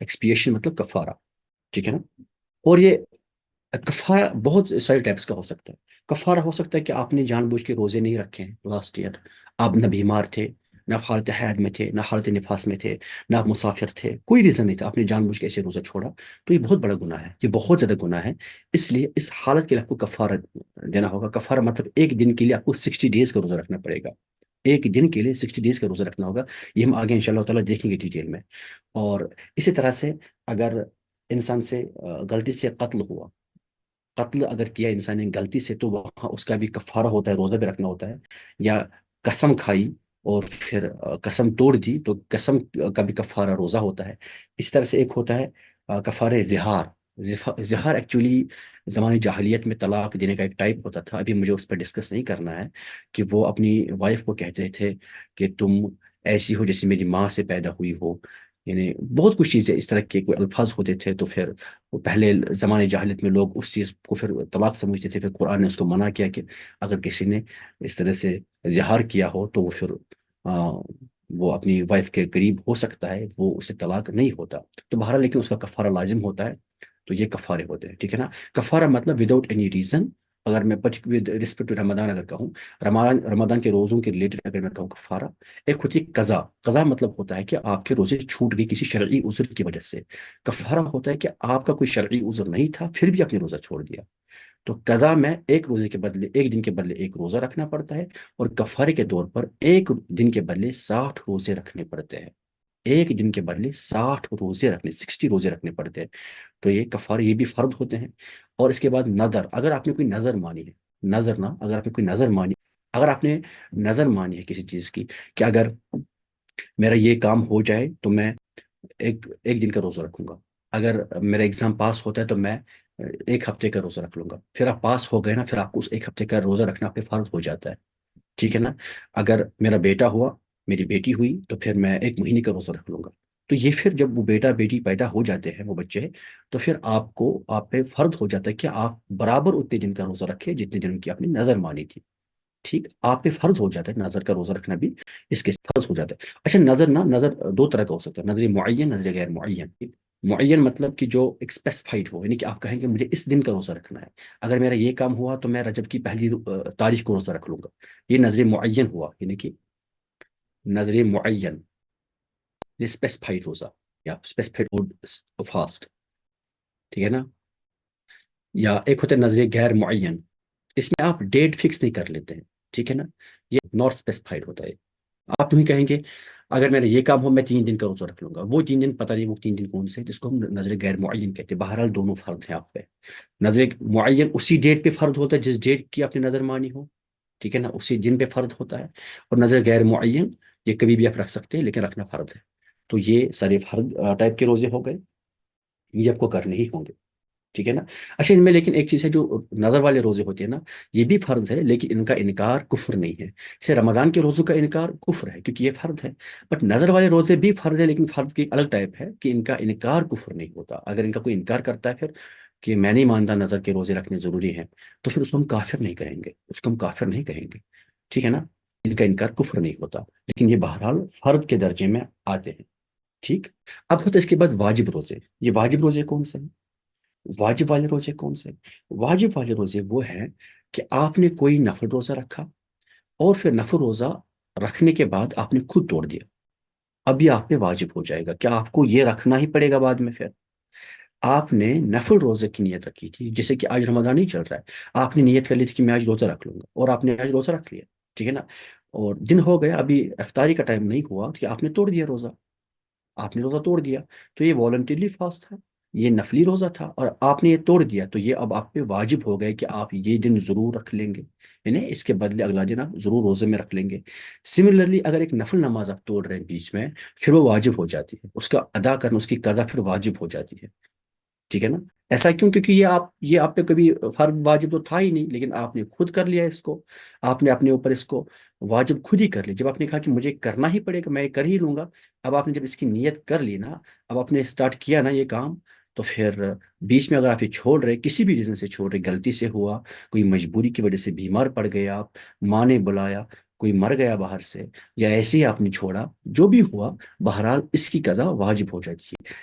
ایکسپیشن مطلب کفارہ، ٹھیک ہے نا۔ اور یہ کفارہ بہت سارے ٹائپس کا ہو سکتا ہے۔ کفارہ ہو سکتا ہے کہ آپ نے جان بوجھ کے روزے نہیں رکھے ہیں لاسٹ ایئر، آپ نہ بیمار تھے، نہ حالت حید میں تھے، نہ حالت نفاس میں تھے، نہ آپ مسافر تھے، کوئی ریزن نہیں تھا، آپ نے جان بوجھ کے ایسے روزہ چھوڑا، تو یہ بہت بڑا گناہ ہے، یہ بہت زیادہ گناہ ہے۔ اس لیے اس حالت کے لیے آپ کو کفارہ دینا ہوگا۔ کفارہ مطلب ایک دن کے لیے آپ کو 60 ڈیز کا روزہ رکھنا پڑے گا، ایک دن کے لیے 60 ڈیز کا روزہ رکھنا ہوگا۔ یہ ہم آگے ان شاء اللہ تعالیٰ دیکھیں گے ڈیٹیل میں۔ اور اسی طرح سے اگر انسان سے غلطی سے قتل ہوا، قتل اگر کیا انسان نے غلطی سے، تو وہاں اس کا بھی کفارہ ہوتا ہے، روزہ بھی رکھنا ہوتا ہے۔ یا قسم کھائی اور پھر قسم توڑ دی، تو قسم کا بھی کفارہ روزہ ہوتا ہے۔ اس طرح سے ایک ہوتا ہے کفارہ زہار۔ زہار ایکچولی زمانے جاہلیت میں طلاق دینے کا ایک ٹائپ ہوتا تھا، ابھی مجھے اس پہ ڈسکس نہیں کرنا ہے، کہ وہ اپنی وائف کو کہتے تھے کہ تم ایسی ہو جیسے میری ماں سے پیدا ہوئی ہو، یعنی بہت کچھ چیزیں اس طرح کے کوئی الفاظ ہوتے تھے، تو پھر وہ پہلے زمانے جاہلیت میں لوگ اس چیز کو پھر طلاق سمجھتے تھے، پھر قرآن نے اس کو منع کیا کہ اگر کسی نے اس طرح سے اظہار کیا ہو تو وہ پھر آ, وہ اپنی وائف کے قریب ہو سکتا ہے، وہ اسے طلاق نہیں ہوتا، تو بہرحال لیکن اس کا کفارہ لازم ہوتا ہے۔ تو یہ کفارے ہوتے ہیں، ٹھیک ہے نا۔ کفارہ مطلب وداؤٹ اینی ریزن، اگر میں ود رسپیکٹ ٹو رمضان اگر کہوں، رمضان کے روزوں کے ریلیٹڈ اگر میں کہوں کفارہ، ایک ہوتی ہے قضا۔ قضا مطلب ہوتا ہے کہ آپ کے روزے چھوٹ گئے کسی شرعی عذر کی وجہ سے۔ کفارہ ہوتا ہے کہ آپ کا کوئی شرعی عذر نہیں تھا پھر بھی آپ نے روزہ چھوڑ دیا، تو قضا میں ایک روزے کے بدلے، ایک دن کے بدلے ایک روزہ رکھنا پڑتا ہے، اور کفارے کے طور پر ایک دن کے بدلے 60 روزے رکھنے پڑتے ہیں، ایک دن کے بدلے 60 روزے رکھنے پڑتے ہیں۔ تو یہ کفارے یہ بھی فرض ہوتے ہیں۔ اور اس کے بعد نظر، اگر آپ نے کوئی نظر مانی ہے، نظر نہ، اگر آپ نے کوئی نظر مانی، اگر آپ نے نظر مانی ہے کسی چیز کی کہ اگر میرا یہ کام ہو جائے تو میں ایک دن کا روزہ رکھوں گا، اگر میرا ایگزام پاس ہوتا ہے تو میں ایک ہفتے کا روزہ رکھ لوں گا، پھر آپ پاس ہو گئے نا، پھر آپ کو اس ایک ہفتے کا روزہ رکھنا پہ فرض ہو جاتا ہے، ٹھیک ہے نا۔ اگر میرا بیٹا ہوا، میری بیٹی ہوئی، تو پھر میں ایک مہینے کا روزہ رکھ لوں گا۔ تو یہ پھر جب وہ بیٹا بیٹی پیدا ہو جاتے ہیں وہ بچے، تو پھر آپ پہ فرض ہو جاتا ہے کہ آپ برابر اتنے دن کا روزہ رکھے جتنے دنوں کی آپ نے نظر مانی تھی، ٹھیک، آپ پہ فرض ہو جاتا ہے نظر کا روزہ رکھنا بھی، اس کے فرض ہو جاتا ہے۔ اچھا، نظر دو طرح کا ہو سکتا ہے، نظر معین، نظر غیر معین۔ معین مطلب کہ جو ایک اسپیسیفائڈ ہو، یعنی کہ آپ کہیں کہ مجھے اس دن کا روزہ رکھنا ہے، اگر میرا یہ کام ہوا تو میں رجب کی پہلی تاریخ کو روزہ رکھ لوں گا، یہ نظر معین ہوا، یعنی کہ نظر معین، یہ اسپیسیفائڈ روزہ یا اسپیسیفائڈ فاسٹ، ٹھیک ہے نا۔ یا ایک ہوتا ہے نظر غیر معین، اس میں آپ ڈیٹ فکس نہیں کر لیتے ہیں، ٹھیک ہے نا، یہ ناٹ اسپیسیفائڈ ہوتا ہے، آپ نہیں کہیں گے اگر میرا یہ کام ہو میں 3 دن کا روزہ رکھ لوں گا، وہ 3 دن پتہ نہیں وہ 3 دن کون سے ہیں، جس کو ہم نظر غیر معین کہتے ہیں۔ بہرحال دونوں فرض ہیں آپ پہ۔ نظر معین اسی ڈیٹ پہ فرض ہوتا ہے جس ڈیٹ کی آپ نے نظر مانی ہو، ٹھیک ہے نا، اسی دن پہ فرض ہوتا ہے۔ اور نظر غیر معین یہ کبھی بھی آپ رکھ سکتے ہیں، لیکن رکھنا فرض ہے۔ تو یہ سارے فرض ٹائپ کے روزے ہو گئے، یہ آپ کو کرنے ہی ہوں گے، ٹھیک ہے نا۔ اچھا، ان میں لیکن ایک چیز ہے، جو نظر والے روزے ہوتے ہیں نا، یہ بھی فرض ہے، لیکن ان کا انکار کفر نہیں ہے۔ جیسے رمضان کے روزوں کا انکار کفر ہے کیونکہ یہ فرض ہے، بٹ نظر والے روزے بھی فرض ہے، لیکن فرض کی الگ ٹائپ ہے کہ ان کا انکار کفر نہیں ہوتا۔ اگر ان کا کوئی انکار کرتا ہے پھر کہ میں نہیں مانتا نظر کے روزے رکھنے ضروری ہیں، تو پھر اس کو ہم کافر نہیں کہیں گے، اس کو ہم کافر نہیں کہیں گے، ٹھیک ہے نا۔ ان کا انکار کفر نہیں ہوتا، لیکن یہ بہرحال فرض کے درجے میں آتے ہیں، ٹھیک۔ اب ہوتا ہے اس کے بعد واجب روزے۔ یہ واجب روزے کون سے ہیں؟ واجب والے روزے کون سے؟ واجب والے روزے وہ ہیں کہ آپ نے کوئی نفل روزہ رکھا، اور پھر نفل روزہ رکھنے کے بعد آپ نے خود توڑ دیا، اب یہ آپ پہ واجب ہو جائے گا۔ کیا آپ کو یہ رکھنا ہی پڑے گا بعد میں؟ پھر آپ نے نفل روزے کی نیت رکھی تھی، جیسے کہ آج رمضان نہیں چل رہا ہے، آپ نے نیت کر لی تھی کہ میں آج روزہ رکھ لوں گا، اور آپ نے آج روزہ رکھ لیا، ٹھیک ہے نا، اور دن ہو گیا، ابھی افطاری کا ٹائم نہیں ہوا کہ آپ نے توڑ دیا روزہ، آپ نے روزہ توڑ دیا، تو یہ والنٹرلی فاسٹ تھا، یہ نفلی روزہ تھا، اور آپ نے یہ توڑ دیا، تو یہ اب آپ پہ واجب ہو گئے کہ آپ یہ دن ضرور رکھ لیں گے، یعنی اس کے بدلے اگلا دن آپ ضرور روزے میں رکھ لیں گے۔ سملرلی اگر ایک نفل نماز آپ توڑ رہے ہیں بیچ میں، پھر وہ واجب ہو جاتی ہے، اس کا ادا کرنا، اس کی قضا پھر واجب ہو جاتی ہے، ٹھیک ہے نا۔ ایسا کیوں؟ کیونکہ یہ آپ پہ کبھی فرض واجب تو تھا ہی نہیں، لیکن آپ نے خود کر لیا اس کو، آپ نے اپنے اوپر اس کو واجب خود ہی کر لی۔ جب آپ نے کہا کہ مجھے کرنا ہی پڑے گا، میں یہ کر ہی لوں گا، اب آپ نے جب اس کی نیت کر لی نا، اب آپ نے اسٹارٹ کیا نا یہ کام، تو پھر بیچ میں اگر آپ یہ چھوڑ رہے، کسی بھی ریزن سے چھوڑ رہے، غلطی سے ہوا، کوئی مجبوری کی وجہ سے بیمار پڑ گئے آپ، ماں نے بلایا، کوئی مر گیا باہر سے، یا ایسے ہی آپ نے چھوڑا، جو بھی ہوا، بہرحال اس کی قضا واجب ہو جاتی ہے۔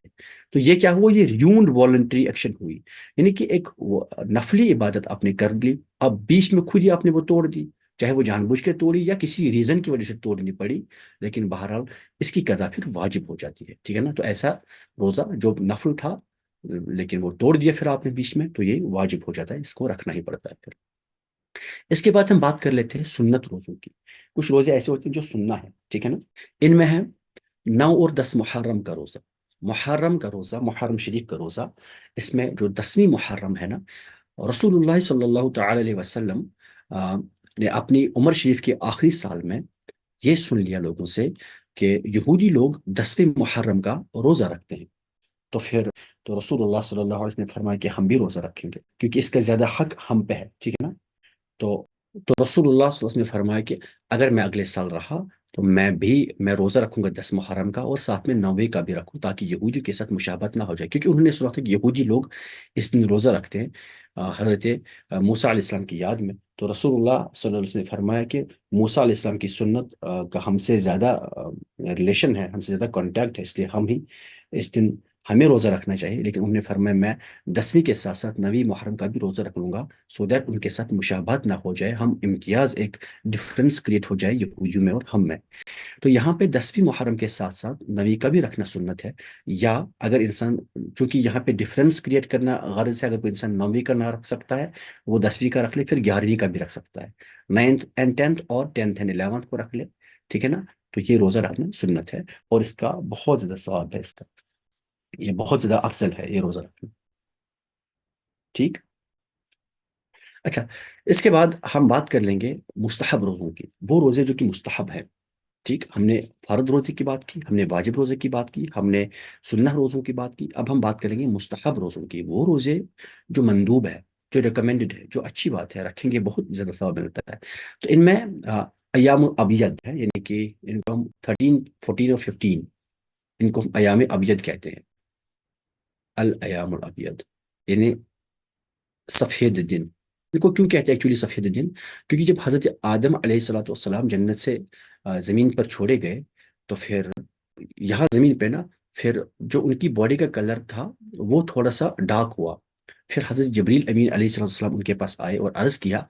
تو یہ کیا ہوا؟ یہ ریونڈ والنٹری ایکشن ہوئی، یعنی کہ ایک نفلی عبادت آپ نے کر لی، اب بیچ میں خود ہی آپ نے وہ توڑ دی، چاہے وہ جان بوجھ کے توڑی یا کسی ریزن کی وجہ سے توڑنی پڑی، لیکن بہرحال اس کی قضا پھر واجب ہو جاتی ہے، ٹھیک ہے نا۔ تو ایسا روزہ جو نفل تھا لیکن وہ توڑ دیا پھر آپ نے بیچ میں، تو یہ واجب ہو جاتا ہے، اس کو رکھنا ہی پڑتا ہے پھر۔ اس کے بعد ہم بات کر لیتے ہیں سنت روزوں کی۔ کچھ روزے ایسے ہوتے ہیں جو سننا ہے، ٹھیک ہے نا۔ ان میں ہے 9 اور 10 محرم کا روزہ۔ محرم کا روزہ، محرم شریف کا روزہ، اس میں جو 10ویں محرم ہے نا، رسول اللہ صلی اللہ تعالی علیہ وسلم نے اپنی عمر شریف کے آخری سال میں یہ سن لیا لوگوں سے کہ یہودی لوگ 10ویں محرم کا روزہ رکھتے ہیں، تو پھر تو رسول اللہ صلی اللہ علیہ وسلم نے فرمایا کہ ہم بھی روزہ رکھیں گے، کیونکہ اس کا زیادہ حق ہم پہ ہے، ٹھیک ہے نا۔ تو تو رسول اللہ صلی اللہ علیہ وسلم نے فرمایا کہ اگر میں اگلے سال رہا تو میں روزہ رکھوں گا 10 محرم کا، اور ساتھ میں 9ویں کا بھی رکھوں، تاکہ یہودیوں کے ساتھ مشابہت نہ ہو جائے، کیونکہ انہوں نے سنا تھا کہ یہودی لوگ اس دن روزہ رکھتے ہیں حضرت موسیٰ علیہ السلام کی یاد میں۔ تو رسول اللہ صلی اللہ علیہ وسلم نے فرمایا کہ موسیٰ علیہ السلام کی سنت کا ہم سے زیادہ ریلیشن ہے، ہم سے زیادہ کانٹیکٹ ہے، اس لیے ہم ہی اس دن ہمیں روزہ رکھنا چاہیے، لیکن انہوں نے فرمایا میں 10ویں کے ساتھ ساتھ 9ویں محرم کا بھی روزہ رکھ لوں گا، سو دیٹ ان کے ساتھ مشابہت نہ ہو جائے، ہم امتیاز، ایک ڈفرنس کریٹ ہو جائے یہودیوں میں اور ہم میں۔ تو یہاں پہ 10ویں محرم کے ساتھ ساتھ 9ویں کا بھی رکھنا سنت ہے، یا اگر انسان، چونکہ یہاں پہ ڈفرنس کریٹ کرنا غرض سے، اگر کوئی انسان 9ویں کا نہ رکھ سکتا ہے، وہ 10ویں کا رکھ لے، پھر 11ویں کا بھی رکھ سکتا ہے، 9th اینڈ 10th اور 10th اینڈ 11th کو رکھ لے، ٹھیک ہے نا۔ تو یہ روزہ رکھنا سنت ہے، اور اس کا بہت زیادہ ثواب ہے، اس کا یہ بہت زیادہ افضل ہے یہ روزہ رکھنا، ٹھیک۔ اچھا، اس کے بعد ہم بات کر لیں گے مستحب روزوں کی، وہ روزے جو کہ مستحب ہے، ٹھیک۔ ہم نے فرض روزے کی بات کی، ہم نے واجب روزے کی بات کی، ہم نے سنہ روزوں کی بات کی، اب ہم بات کریں گے مستحب روزوں کی، وہ روزے جو مندوب ہے، جو ریکمینڈڈ ہے، جو اچھی بات ہے، رکھیں گے بہت زیادہ ثواب ملتا ہے۔ تو ان میں ایام الابید ہے، یعنی کہ ان کو ہم 13، 14 اور 15، ان کو ہم ایام ابید کہتے ہیں، الایام الابید، یعنی سفید دن۔ ان کو کیوں کہتے ہیں ایکچولی سفید دن؟ کیونکہ جب حضرت آدم علیہ الصلوۃ والسلام جنت سے زمین پر چھوڑے گئے، تو پھر یہاں زمین پہ نا، پھر جو ان کی باڈی کا کلر تھا وہ تھوڑا سا ڈارک ہوا، پھر حضرت جبریل امین علیہ الصلوۃ والسلام ان کے پاس آئے اور عرض کیا،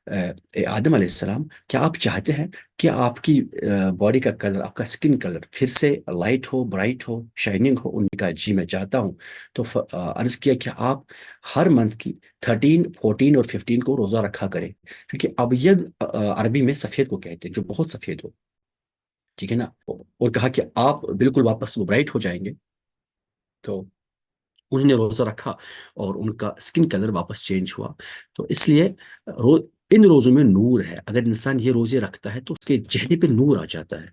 اے آدم علیہ السلام، کیا آپ چاہتے ہیں کہ آپ کی باڈی کا کلر، آپ کا اسکن کلر پھر سے لائٹ ہو، برائٹ ہو، شائننگ ہو؟ ان نے کہا جی میں چاہتا ہوں۔ تو عرض کیا کہ آپ ہر منتھ کی 13، 14 اور 15 کو روزہ رکھا کریں، کیونکہ ابید عربی میں سفید کو کہتے ہیں، جو بہت سفید ہو، ٹھیک ہے نا، اور کہا کہ آپ بالکل واپس وہ برائٹ ہو جائیں گے. تو انہوں نے روزہ رکھا اور ان کا اسکن کلر واپس چینج ہوا. تو اس لیے رو ان روزوں میں نور ہے. اگر انسان یہ روزے رکھتا ہے تو اس کے چہرے پہ نور آ جاتا ہے.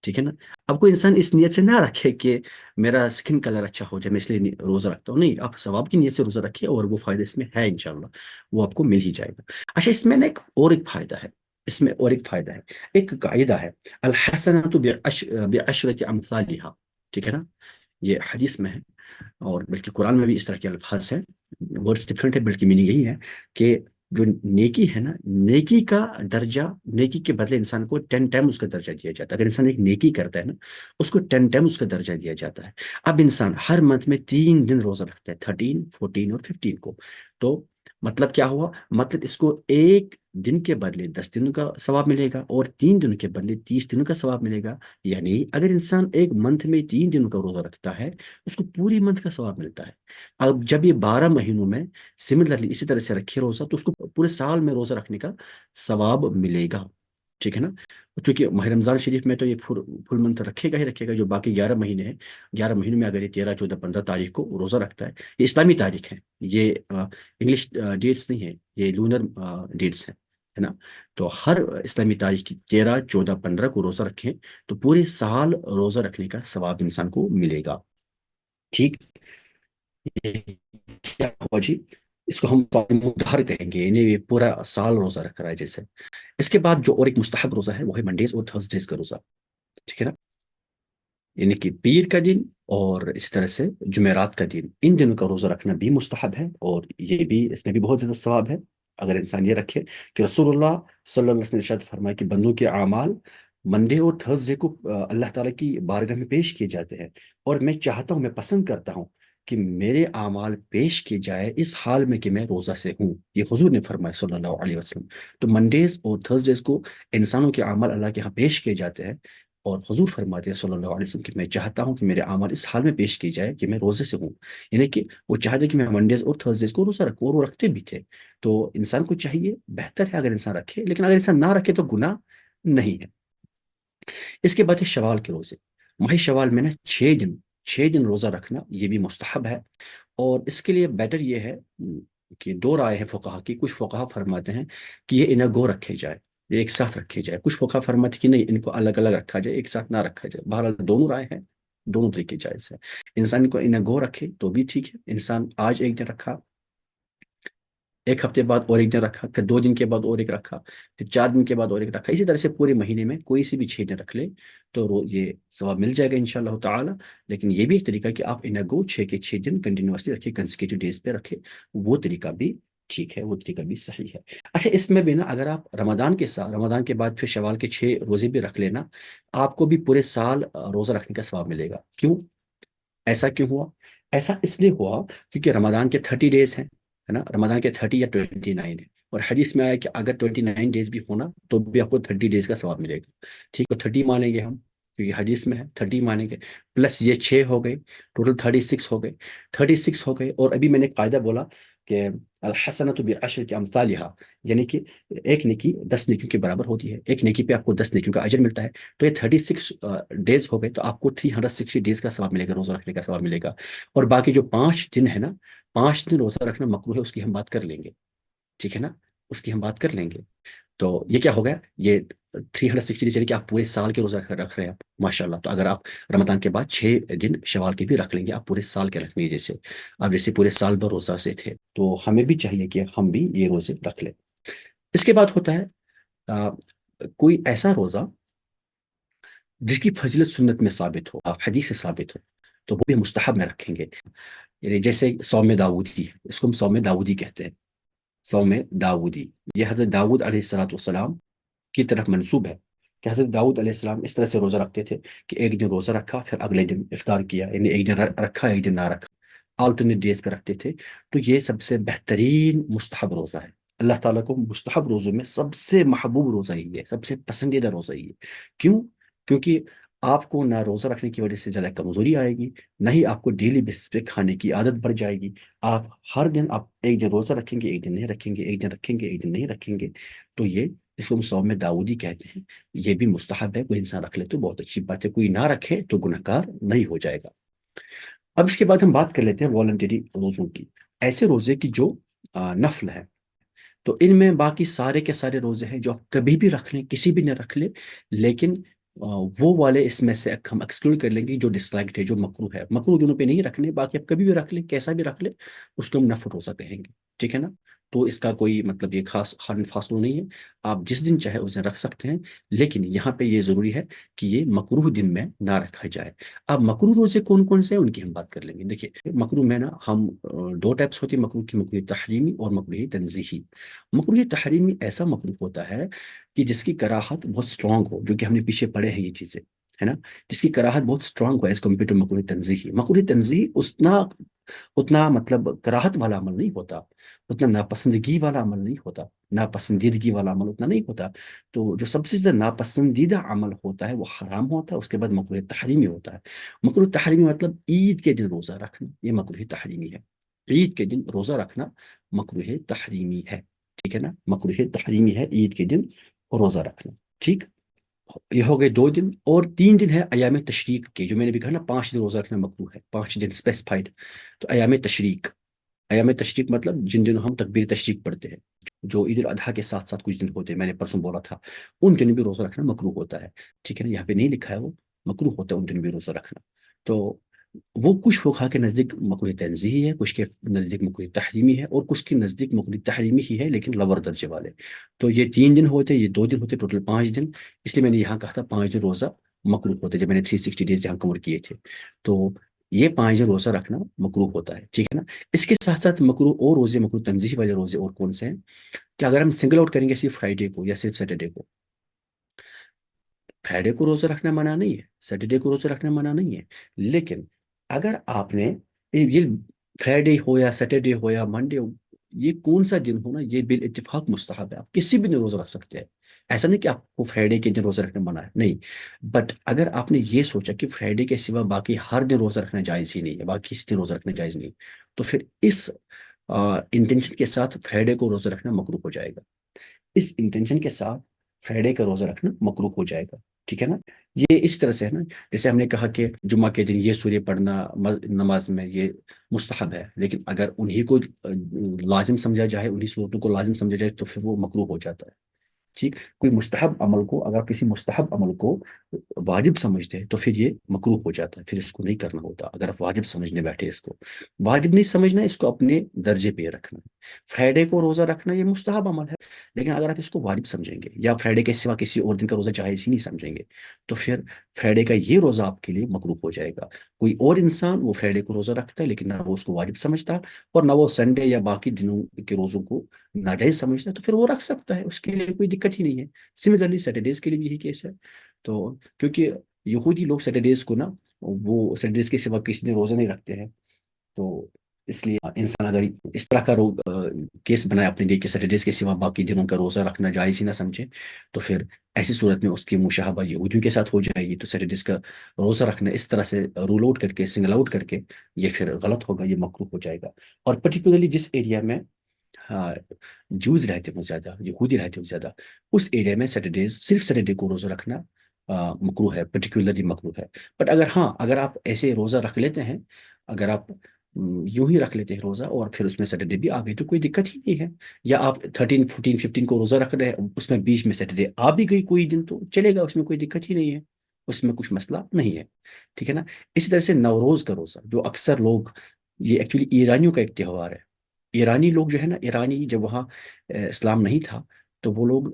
ٹھیک ہے نا. اب کوئی انسان اس نیت سے نہ رکھے کہ میرا اسکن کلر اچھا ہو جائے میں اس لیے روزہ رکھتا ہوں. نہیں، آپ ثواب کی نیت سے روزہ رکھیے اور وہ فائدہ اس میں ہے انشاءاللہ، وہ آپ کو مل ہی جائے گا. اچھا، اس میں نا ایک فائدہ ہے. اس میں اور ایک فائدہ ہے. ایک قاعدہ ہے، الحسنۃ بعشرۃ امثالها. ٹھیک ہے نا. یہ حدیث میں ہے، اور بلکہ قرآن میں بھی اس طرح کے الفاظ ہیں. ورڈز ڈفرینٹ ہے، بلکہ میننگ یہی ہے کہ جو نیکی ہے نا، نیکی کا درجہ، نیکی کے بدلے انسان کو 10 ٹائم اس کا درجہ دیا جاتا ہے. اگر انسان ایک نیکی کرتا ہے نا، اس کو 10 ٹائم اس کا درجہ دیا جاتا ہے. اب انسان ہر منتھ میں 3 دن روزہ رکھتا ہے، 13، 14 اور 15 کو. تو مطلب کیا ہوا؟ مطلب اس کو ایک دن کے بدلے 10 دنوں کا ثواب ملے گا، اور 3 دنوں کے بدلے 30 دنوں کا ثواب ملے گا. یعنی اگر انسان ایک منتھ میں 3 دنوں کا روزہ رکھتا ہے، اس کو پوری منتھ کا ثواب ملتا ہے. اب جب یہ 12 مہینوں میں سملرلی اسی طرح سے رکھے روزہ، تو اس کو پورے سال میں روزہ رکھنے کا ثواب ملے گا. ٹھیک ہے نا. چونکہ ماہ رمضان شریف میں تو یہ فل منتھ رکھے گا ہی رکھے گا. جو باقی 11 مہینے ہیں، 11 مہینوں میں اگر یہ 13، 14، 15 تاریخ کو روزہ رکھتا ہے، یہ اسلامی تاریخ ہے، یہ انگلش ڈیٹس نہیں ہے، یہ لونر ڈیٹس ہیں، ہے نا. تو ہر اسلامی تاریخ کی 13، 14، 15 کو روزہ رکھیں تو پورے سال روزہ رکھنے کا ثواب انسان کو ملے گا. ٹھیک. یہ کیا ہوا جی؟ اس کو ہم صوم دہر کہیں گے، یعنی یہ پورا سال روزہ رکھ رہا ہے جیسے. اس کے بعد جو اور ایک مستحب روزہ ہے، وہ ہے منڈیز اور تھرسڈیز کا روزہ. ٹھیک ہے نا. یعنی کہ پیر کا دن اور اسی طرح سے جمعرات کا دن، ان دنوں کا روزہ رکھنا بھی مستحب ہے، اور یہ بھی، اس میں بھی بہت زیادہ ثواب ہے اگر انسان یہ رکھے. کہ رسول اللہ صلی اللہ علیہ وسلم نے ارشاد فرمایا کہ بندوں کے اعمال منڈے اور تھرسڈے کو اللہ تعالیٰ کی بارگاہ میں پیش کیے جاتے ہیں، اور میں چاہتا ہوں، میں پسند کرتا ہوں کہ میرے اعمال پیش کیے جائے اس حال میں کہ میں روزہ سے ہوں. یہ حضور نے فرمایا صلی اللہ علیہ وسلم. تو منڈیز اور تھرسڈیز کو انسانوں کے اعمال اللہ کے ہاں پیش کیے جاتے ہیں، اور حضور فرماتے ہیں صلی اللہ علیہ وسلم کہ میں چاہتا ہوں کہ میرے اعمال اس حال میں پیش کی جائے کہ میں روزے سے ہوں. یعنی کہ وہ چاہتے کہ میں منڈیز اور تھرسڈیز کو روزہ رکھوں، اور وہ رکھتے بھی تھے. تو انسان کو چاہیے، بہتر ہے اگر انسان رکھے، لیکن اگر انسان نہ رکھے تو گناہ نہیں ہے. اس کے بعد ہے شوال کے روزے. ماہ شوال میں نا 6 دن، 6 دن روزہ رکھنا یہ بھی مستحب ہے. اور اس کے لیے بیٹر یہ ہے کہ دو رائے ہیں فقہا کی. کچھ فقہا فرماتے ہیں کہ یہ انہیں گو رکھے جائے، یہ ایک ساتھ رکھے جائے. کچھ فقہا فرماتے ہیں کہ نہیں، ان کو الگ الگ رکھا جائے، ایک ساتھ نہ رکھا جائے. بہرحال دونوں رائے ہیں، دونوں طریقے جائز ہے. انسان کو انہیں گو رکھے تو بھی ٹھیک ہے. انسان آج ایک دن رکھا، ایک ہفتے بعد اور ایک دن رکھا، پھر 2 دن کے بعد اور ایک رکھا، پھر 4 دن کے بعد اور ایک رکھا. اسی طرح سے پورے مہینے میں کوئی سی بھی 6 دن رکھ لے تو یہ ثواب مل جائے گا انشاءاللہ تعالی. لیکن یہ بھی ایک طریقہ ہے کہ آپ انہیں گو 6 کے 6 دن کنٹینیوسلی رکھے، کنسیکیٹو ڈیز پہ رکھے. وہ طریقہ بھی ٹھیک ہے، وہ طریقہ بھی صحیح ہے. اچھا، اس میں بھی نا اگر آپ رمضان کے ساتھ، رمضان کے بعد پھر شوال کے 6 روزے بھی رکھ لینا، آپ کو بھی پورے سال روزہ رکھنے کا ثواب ملے گا. کیوں؟ ایسا کیوں ہوا؟ ایسا اس لیے ہوا کیونکہ رمضان کے 30 ڈیز ہیں، ہے نا. رمضان کے 30 یا 29 ہے، اور حدیث میں آیا کہ اگر 29 ڈیز بھی ہونا تو بھی آپ کو 30 ڈیز کا ثواب ملے گا. ٹھیک ہے، 30 مانیں گے ہم کیونکہ حدیث میں ہے، 30 مانیں گے، پلس یہ 6 ہو گئے، ٹوٹل 36 ہو گئے. 36 ہو گئے، اور ابھی میں نے ایک قاعدہ بولا کہ الحسنۃ بعشرۃ امثالها، یعنی کہ ایک نیکی 10 نیکیوں کے برابر ہوتی ہے. ایک نیکی پہ آپ کو 10 نیکیوں کا اجر ملتا ہے. تو یہ 36 ڈیز ہو گئے، تو آپ کو 360 ڈیز کا ثواب ملے گا، روزہ رکھنے کا ثواب ملے گا. اور باقی جو 5 دن ہے نا، 5 دن روزہ رکھنا مکروہ ہے، اس کی ہم بات کر لیں گے. ٹھیک ہے نا، اس کی ہم بات کر لیں گے. تو یہ کیا ہو گیا؟ یہ 360 ڈیز، یعنی کہ آپ پورے سال کے روزہ رکھ رہے ہیں آپ ماشاء اللہ. تو اگر آپ رمضان کے بعد 6 دن شوال کے بھی رکھ لیں گے، آپ پورے سال کے رکھیں گے. جیسے آپ جیسے پورے سال بھر روزہ سے تھے، تو ہمیں بھی چاہیے کہ ہم بھی یہ روزے رکھ لیں. اس کے بعد ہوتا ہے آ, کوئی ایسا روزہ جس کی فضیلت سنت میں ثابت ہو، حدیث سے ثابت ہو، تو وہ بھی مستحب میں رکھیں گے. یعنی جیسے صوم داؤدی ہے، اس کو ہم صوم داؤدی کہتے ہیں. صوم داؤدی یہ حضرت داؤد علیہ السلام کی طرف منسوب ہے کہ حضرت داؤد علیہ السلام اس طرح سے روزہ رکھتے تھے کہ ایک دن روزہ رکھا، پھر اگلے دن افطار کیا. یعنی ایک دن رکھا، ایک دن نہ رکھا، آلٹرنیٹ ڈیز پہ رکھتے تھے. تو یہ سب سے بہترین مستحب روزہ ہے. اللہ تعالیٰ کو مستحب روزوں میں سب سے محبوب روزہ ہی ہے، سب سے پسندیدہ روزہ ہی ہے. کیوں؟ کیونکہ آپ کو نہ روزہ رکھنے کی وجہ سے زیادہ کمزوری آئے گی، نہ ہی آپ کو ڈیلی بیسس پہ کھانے کی عادت بڑھ جائے گی. آپ ہر دن، آپ ایک دن روزہ رکھیں گے، ایک دن نہیں رکھیں گے، ایک دن رکھیں گے، ایک دن نہیں رکھیں گے. تو یہ اس کو ہم صوم داؤدی کہتے ہیں. یہ بھی مستحب ہے. کوئی انسان رکھ لے تو بہت اچھی بات ہے, کوئی نہ رکھے تو گنہگار نہیں ہو جائے گا. اب اس کے بعد ہم بات کر لیتے ہیں والنٹری روزوں کی. ایسے روزے کی جو نفل ہے, تو ان میں باقی سارے کے سارے روزے ہیں جو آپ کبھی بھی رکھ لیں, کسی بھی نے رکھ لیں, لیکن وہ والے اس میں سے ہم ایکسکلوڈ کر لیں گے جو ڈس لائکڈ ہے, جو مکروہ ہے. مکروہ دنوں پہ نہیں رکھنے, باقی آپ کبھی بھی رکھ لیں, کیسا بھی رکھ لیں, اس کو ہم نفل روزہ کہیں گے. ٹھیک ہے نا. تو اس کا کوئی مطلب یہ خاص حد فاصلہ نہیں ہے, آپ جس دن چاہے اس دن رکھ سکتے ہیں, لیکن یہاں پہ یہ ضروری ہے کہ یہ مکروہ دن میں نہ رکھا جائے. اب مکروہ روزے کون کون سے ہیں ان کی ہم بات کر لیں گے. دیکھیے مکروہ میں نا ہم دو ٹائپس ہوتی ہیں مکروہ کی, مکروہ تحریمی اور مکروہ تنزیہی. مکروہ تحریمی ایسا مکروہ ہوتا ہے کہ جس کی کراہت بہت اسٹرانگ ہو, جو کہ ہم نے پیچھے پڑھے ہیں یہ چیزیں, ہے نا, جس کی کراہت بہت اسٹرانگ ہو ایز کمپیئر ٹو مکروہ تنزیہی. مکروہ تنزیہی اتنا مطلب کراہت والا عمل نہیں ہوتا, اتنا ناپسندگی والا عمل نہیں ہوتا, ناپسندیدگی والا عمل اتنا نہیں ہوتا. تو جو سب سے زیادہ ناپسندیدہ عمل ہوتا ہے وہ حرام ہوتا ہے, اس کے بعد مکروہ تحریمی ہوتا ہے. مکروہ تحریمی مطلب عید کے دن روزہ رکھنا, یہ مکروہ تحریمی ہے. عید کے دن روزہ رکھنا مکروہ تحریمی ہے. ٹھیک ہے نا, مکروہ تحریمی ہے عید کے دن روزہ رکھنا. ٹھیک, یہ ہو گئے 2 دن. اور 3 دن ہے ایام تشریق کے, جو میں نے بھی کہا نا 5 دن روزہ رکھنا مکروہ ہے, 5 دن اسپیسیفائڈ. تو ایام تشریق, ایام تشریق مطلب جن دنوں ہم تکبیر تشریق پڑھتے ہیں, جو عید الاضحیٰ کے ساتھ ساتھ کچھ دن ہوتے ہیں, میں نے پرسوں بولا تھا, ان دنوں بھی روزہ رکھنا مکروہ ہوتا ہے. ٹھیک ہے نا, یہاں پہ نہیں لکھا ہے, وہ مکروہ ہوتا ہے ان دنوں بھی روزہ رکھنا. تو وہ کچھ فقہا کے نزدیک مکروہ تنزیہی ہے, کچھ کے نزدیک مکروہ تحریمی ہے, اور کچھ کے نزدیک مکروہ تحریمی ہی ہے لیکن لور درجے والے. تو یہ 3 دن ہوتے, یہ 2 دن ہوتے, ٹوٹل 5 دن. اس لیے میں نے یہاں کہا تھا 5 دن روزہ مکروہ ہوتے, جب میں نے 360 ڈیز یہاں کور کیے تھے. تو یہ 5 دن روزہ رکھنا مکروہ ہوتا ہے. ٹھیک ہے نا. اس کے ساتھ ساتھ مکروہ اور روزے, مکروہ تنزیہی والے روزے اور کون سے ہیں, کہ اگر ہم سنگل آؤٹ کریں گے صرف فرائیڈے کو یا صرف سیٹرڈے کو, فرائیڈے کو روزہ رکھنا منع نہیں ہے, سیٹرڈے کو روزہ رکھنا منع نہیں ہے, لیکن اگر آپ نے یہ فرائیڈے ہو یا سیٹرڈے ہو یا منڈے ہو, یہ کون سا دن ہونا, یہ بالاتفاق مستحب ہے, آپ کسی بھی دن روزہ رکھ سکتے ہیں. ایسا نہیں کہ آپ کو فرائیڈے کے دن روزہ رکھنا منع ہے, نہیں. بٹ اگر آپ نے یہ سوچا کہ فرائیڈے کے سوا باقی ہر دن روزہ رکھنا جائز ہی نہیں ہے, باقی کسی دن روزہ رکھنا جائز نہیں, تو پھر اس انٹینشن کے ساتھ فرائیڈے کو روزہ رکھنا مکروہ ہو جائے گا. اس انٹینشن کے ساتھ فرائیڈے کا روزہ رکھنا مکروہ ہو جائے گا. ٹھیک ہے نا. یہ اس طرح سے ہے نا, جیسے ہم نے کہا کہ جمعہ کے دن یہ سورہ پڑھنا نماز میں یہ مستحب ہے, لیکن اگر انہی کو لازم سمجھا جائے, انہی صورتوں کو لازم سمجھا جائے, تو پھر وہ مکروہ ہو جاتا ہے. ٹھیک, کوئی مستحب عمل کو, اگر کسی مستحب عمل کو واجب سمجھتے ہیں تو پھر یہ مکروہ ہو جاتا ہے, پھر اس کو نہیں کرنا ہوتا. اگر آپ واجب سمجھنے بیٹھے, اس کو واجب نہیں سمجھنا, اس کو اپنے درجے پہ رکھنا. فرائیڈے کو روزہ رکھنا یہ مستحب عمل ہے, لیکن اگر آپ اس کو واجب سمجھیں گے یا فرائیڈے کے سوا کسی اور دن کا روزہ جائز ہی نہیں سمجھیں گے, تو پھر فرائیڈے کا یہ روزہ آپ کے لیے مکروہ ہو جائے گا. کوئی اور انسان وہ فرائیڈے کو روزہ رکھتا ہے, لیکن نہ وہ اس کو واجب سمجھتا, اور نہ وہ سنڈے یا باقی دنوں کے روزوں کو ناجائز سمجھتا ہے, تو پھر وہ رکھ سکتا ہے, اس کے لیے کوئی دقت ہی نہیں ہے. سملرلی سیٹرڈیز کے لیے بھی یہی کیس ہے. تو کیونکہ یہودی لوگ سیٹرڈیز کو نا, وہ سیٹرڈیز کے سوا کسی دن روزہ نہیں رکھتے ہیں, تو اس لیے انسان اگر اس طرح کا کیس بنائے اپنے لیے کہ سیٹرڈیز کے سوا باقی دنوں کا روزہ رکھنا جائز ہی نہ سمجھے, تو پھر ایسی صورت میں اس کی مشابہ یہودیوں کے ساتھ ہو جائے گی. تو سیٹرڈیز کا روزہ رکھنا اس طرح سے رول آؤٹ کر کے, سنگل آؤٹ کر کے, یہ پھر غلط ہوگا, یہ مکروہ ہو جائے گا. اور پرٹیکولرلی جس ایریا میں جوز رہتے ہوں زیادہ, یہودی رہتے ہوں زیادہ, اس ایریا میں سیٹرڈیز, صرف سیٹرڈے کو روزہ رکھنا مکروہ ہے, پرٹیکولرلی مکروہ ہے. بٹ اگر آپ ایسے روزہ رکھ لیتے ہیں, اگر آپ یوں ہی رکھ لیتے ہیں روزہ, اور پھر اس میں سیٹرڈے بھی آ گئی, تو کوئی دقت ہی نہیں ہے. یا آپ 13 14 15 کو روزہ رکھ رہے ہیں, اس میں بیچ میں سیٹرڈے آ بھی گئی کوئی دن, تو چلے گا, اس میں کوئی دقت ہی نہیں ہے, اس میں کچھ مسئلہ نہیں ہے. ٹھیک ہے نا. اسی طرح سے نوروز کا روزہ, جو اکثر لوگ, یہ ایکچولی ایرانیوں کا ایک تہوار ہے. ایرانی لوگ جو ہے نا, ایرانی جب وہاں اسلام نہیں تھا, تو وہ لوگ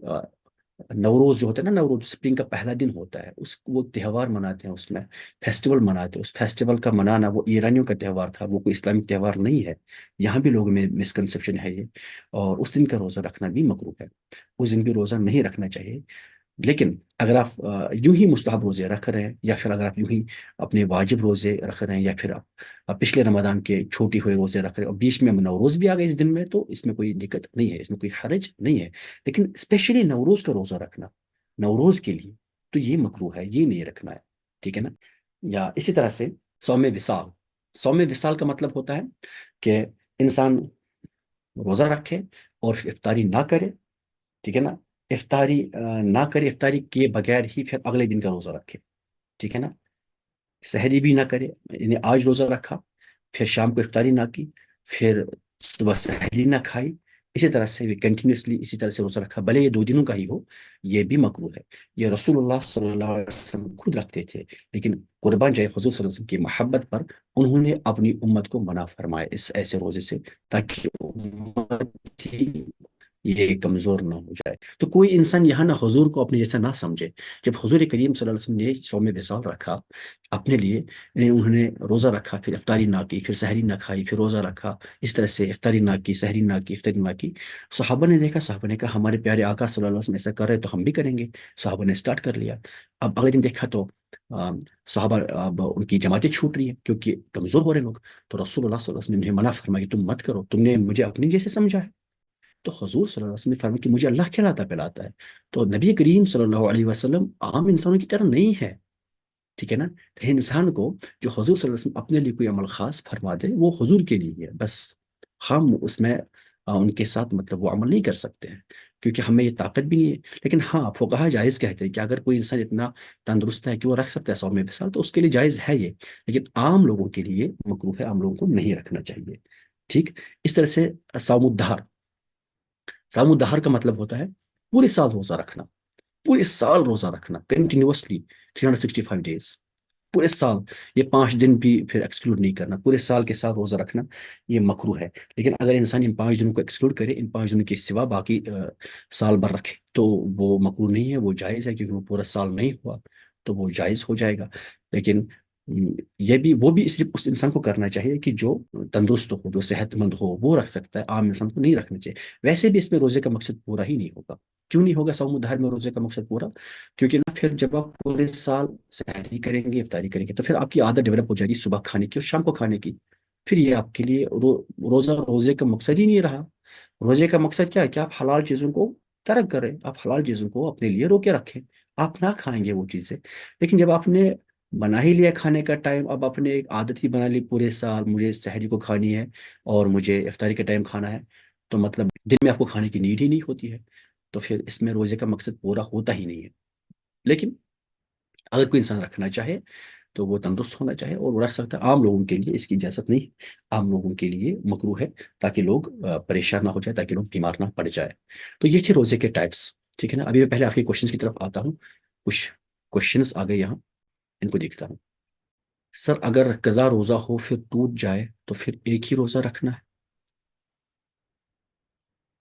نوروز جو ہوتا ہے نا, نوروز اسپرنگ کا پہلا دن ہوتا ہے, وہ تہوار مناتے ہیں, اس میں فیسٹیول مناتے ہیں. اس فیسٹیول کا منانا وہ ایرانیوں کا تہوار تھا, وہ کوئی اسلامک تہوار نہیں ہے. یہاں بھی لوگوں میں مسکنسیپشن ہے یہ, اور اس دن کا روزہ رکھنا بھی مکروہ ہے. اس دن بھی روزہ نہیں رکھنا چاہیے. لیکن اگر آپ یوں ہی مستحب روزے رکھ رہے ہیں, یا پھر اگر آپ یوں ہی اپنے واجب روزے رکھ رہے ہیں, یا پھر آپ پچھلے رمضان کے چھوٹی ہوئے روزے رکھ رہے ہیں, اور بیچ میں نوروز بھی آ گئے اس دن میں, تو اس میں کوئی دقت نہیں ہے, اس میں کوئی حرج نہیں ہے. لیکن اسپیشلی نوروز کا روزہ رکھنا, نوروز کے لیے, تو یہ مکروہ ہے, یہ نہیں رکھنا ہے. ٹھیک ہے نا. یا اسی طرح سے صوم وصال, صوم وصال کا مطلب ہوتا ہے کہ انسان روزہ رکھے اور افطاری نہ کرے. ٹھیک ہے نا. افطاری نہ کرے، افطاری کیے بغیر ہی پھر اگلے دن کا روزہ رکھے، ٹھیک ہے نا؟ سحری بھی نہ کرے، یعنی آج روزہ رکھا، پھر شام کو افطاری نہ کی، پھر صبح سحری نہ کھائی، اسی طرح سے بھی کنٹینیوسلی اسی طرح سے روزہ رکھا، بھلے یہ 2 دنوں کا ہی ہو، یہ بھی مکروہ ہے۔ یہ رسول اللہ صلی اللہ علیہ وسلم خود رکھتے تھے، لیکن قربان جائے حضور صلی اللہ علیہ وسلم کی محبت پر انہوں نے اپنی امت کو منع فرمایا اس ایسے روزے سے، تاکہ امت ہی یہ کمزور نہ ہو جائے۔ تو کوئی انسان یہاں نہ حضور کو اپنے جیسا نہ سمجھے۔ جب حضور کریم صلی اللہ علیہ وسلم نے صوم وصال رکھا اپنے لیے، یعنی انہوں نے روزہ رکھا، پھر افطاری نہ کی، پھر سحری نہ کھائی، پھر روزہ رکھا، اس طرح سے افطاری نہ کی، سحری نہ کی، افطاری نہ کی، صحابہ نے دیکھا، صحابہ نے کہا ہمارے پیارے آقا صلی اللہ علیہ وسلم ایسا کر رہے تو ہم بھی کریں گے۔ صحابہ نے اسٹارٹ کر لیا۔ اب اگلے دن دیکھا تو صحابہ اب ان کی جماعتیں چھوٹ رہی ہیں کیونکہ کمزور ہو رہے لوگ۔ تو رسول اللہ صلی اللہ علیہ وسلم نے منع فرمایا کہ تم مت کرو، تم نے مجھے اپنی جیسے سمجھا ہے۔ تو حضور صلی اللہ علیہ وسلم نے فرمایا کہ مجھے اللہ کھلاتا پلاتا ہے۔ تو نبی کریم صلی اللہ علیہ وسلم عام انسانوں کی طرح نہیں ہے، ٹھیک ہے نا؟ تو انسان کو جو حضور صلی اللہ علیہ وسلم اپنے لیے کوئی عمل خاص فرما دے وہ حضور کے لیے ہے بس، ہم اس میں ان کے ساتھ مطلب وہ عمل نہیں کر سکتے ہیں کیونکہ ہمیں یہ طاقت بھی نہیں ہے۔ لیکن ہاں فقہا جائز کہتے ہیں کہ اگر کوئی انسان اتنا تندرست ہے کہ وہ رکھ سکتا ہے 100 میں تو اس کے لیے جائز ہے یہ، لیکن عام لوگوں کے لیے مکروہ ہے، عام لوگوں کو نہیں رکھنا چاہیے، ٹھیک؟ اس طرح سے صوم الدہر، صوم الدہر کا مطلب ہوتا ہے پورے سال روزہ رکھنا، پورے سال روزہ رکھنا کنٹینیوسلی 365 days، پورے سال، یہ 5 دن بھی پھر ایکسکلوڈ نہیں کرنا، پورے سال کے ساتھ روزہ رکھنا یہ مکروہ ہے۔ لیکن اگر انسان ان 5 دنوں کو ایکسکلوڈ کرے، ان 5 دنوں کے سوا باقی سال بھر رکھے تو وہ مکروہ نہیں ہے، وہ جائز ہے کیونکہ وہ پورا سال نہیں ہوا تو وہ جائز ہو جائے گا۔ لیکن یہ بھی وہ بھی صرف اس انسان کو کرنا چاہیے کہ جو تندرست ہو، جو صحت مند ہو، وہ رکھ سکتا ہے، عام انسان کو نہیں رکھنا چاہیے۔ ویسے بھی اس میں روزے کا مقصد پورا ہی نہیں ہوگا۔ کیوں نہیں ہوگا صوم الدہر میں روزے کا مقصد پورا؟ کیونکہ نا پھر جب آپ پورے سال سحری کریں گے، افطاری کریں گے، تو پھر آپ کی عادت ڈیولپ ہو جائے گی صبح کھانے کی اور شام کو کھانے کی، پھر یہ آپ کے لیے روزہ روزے کا مقصد ہی نہیں رہا۔ روزے کا مقصد کیا ہے کہ آپ حلال چیزوں کو ترک کریں، آپ حلال چیزوں کو اپنے لیے روکے رکھیں، آپ نہ کھائیں گے وہ چیزیں۔ لیکن جب آپ نے بنا ہی لیا کھانے کا ٹائم، اب آپ نے ایک عادت ہی بنا لی پورے سال مجھے سحری کو کھانی ہے اور مجھے افطاری کے ٹائم کھانا ہے، تو مطلب دن میں آپ کو کھانے کی نیڈ ہی نہیں ہوتی ہے، تو پھر اس میں روزے کا مقصد پورا ہوتا ہی نہیں ہے۔ لیکن اگر کوئی انسان رکھنا چاہے تو وہ تندرست ہونا چاہے اور وہ رکھ سکتا ہے، عام لوگوں کے لیے اس کی اجازت نہیں ہے، عام لوگوں کے لیے مکروہ ہے، تاکہ لوگ پریشان نہ ہو جائے، تاکہ لوگ بیمار نہ پڑ جائے۔ تو یہ تھے روزے کے ٹائپس، ٹھیک ہے نا؟ ابھی میں پہلے آپ کے کوشچنس کی طرف آتا ہوں، کچھ کوشچنس آ گئے یہاں، ان کو دیکھتا ہوں۔ سر اگر قضا روزہ ہو پھر ٹوٹ جائے تو پھر ایک ہی روزہ رکھنا ہے؟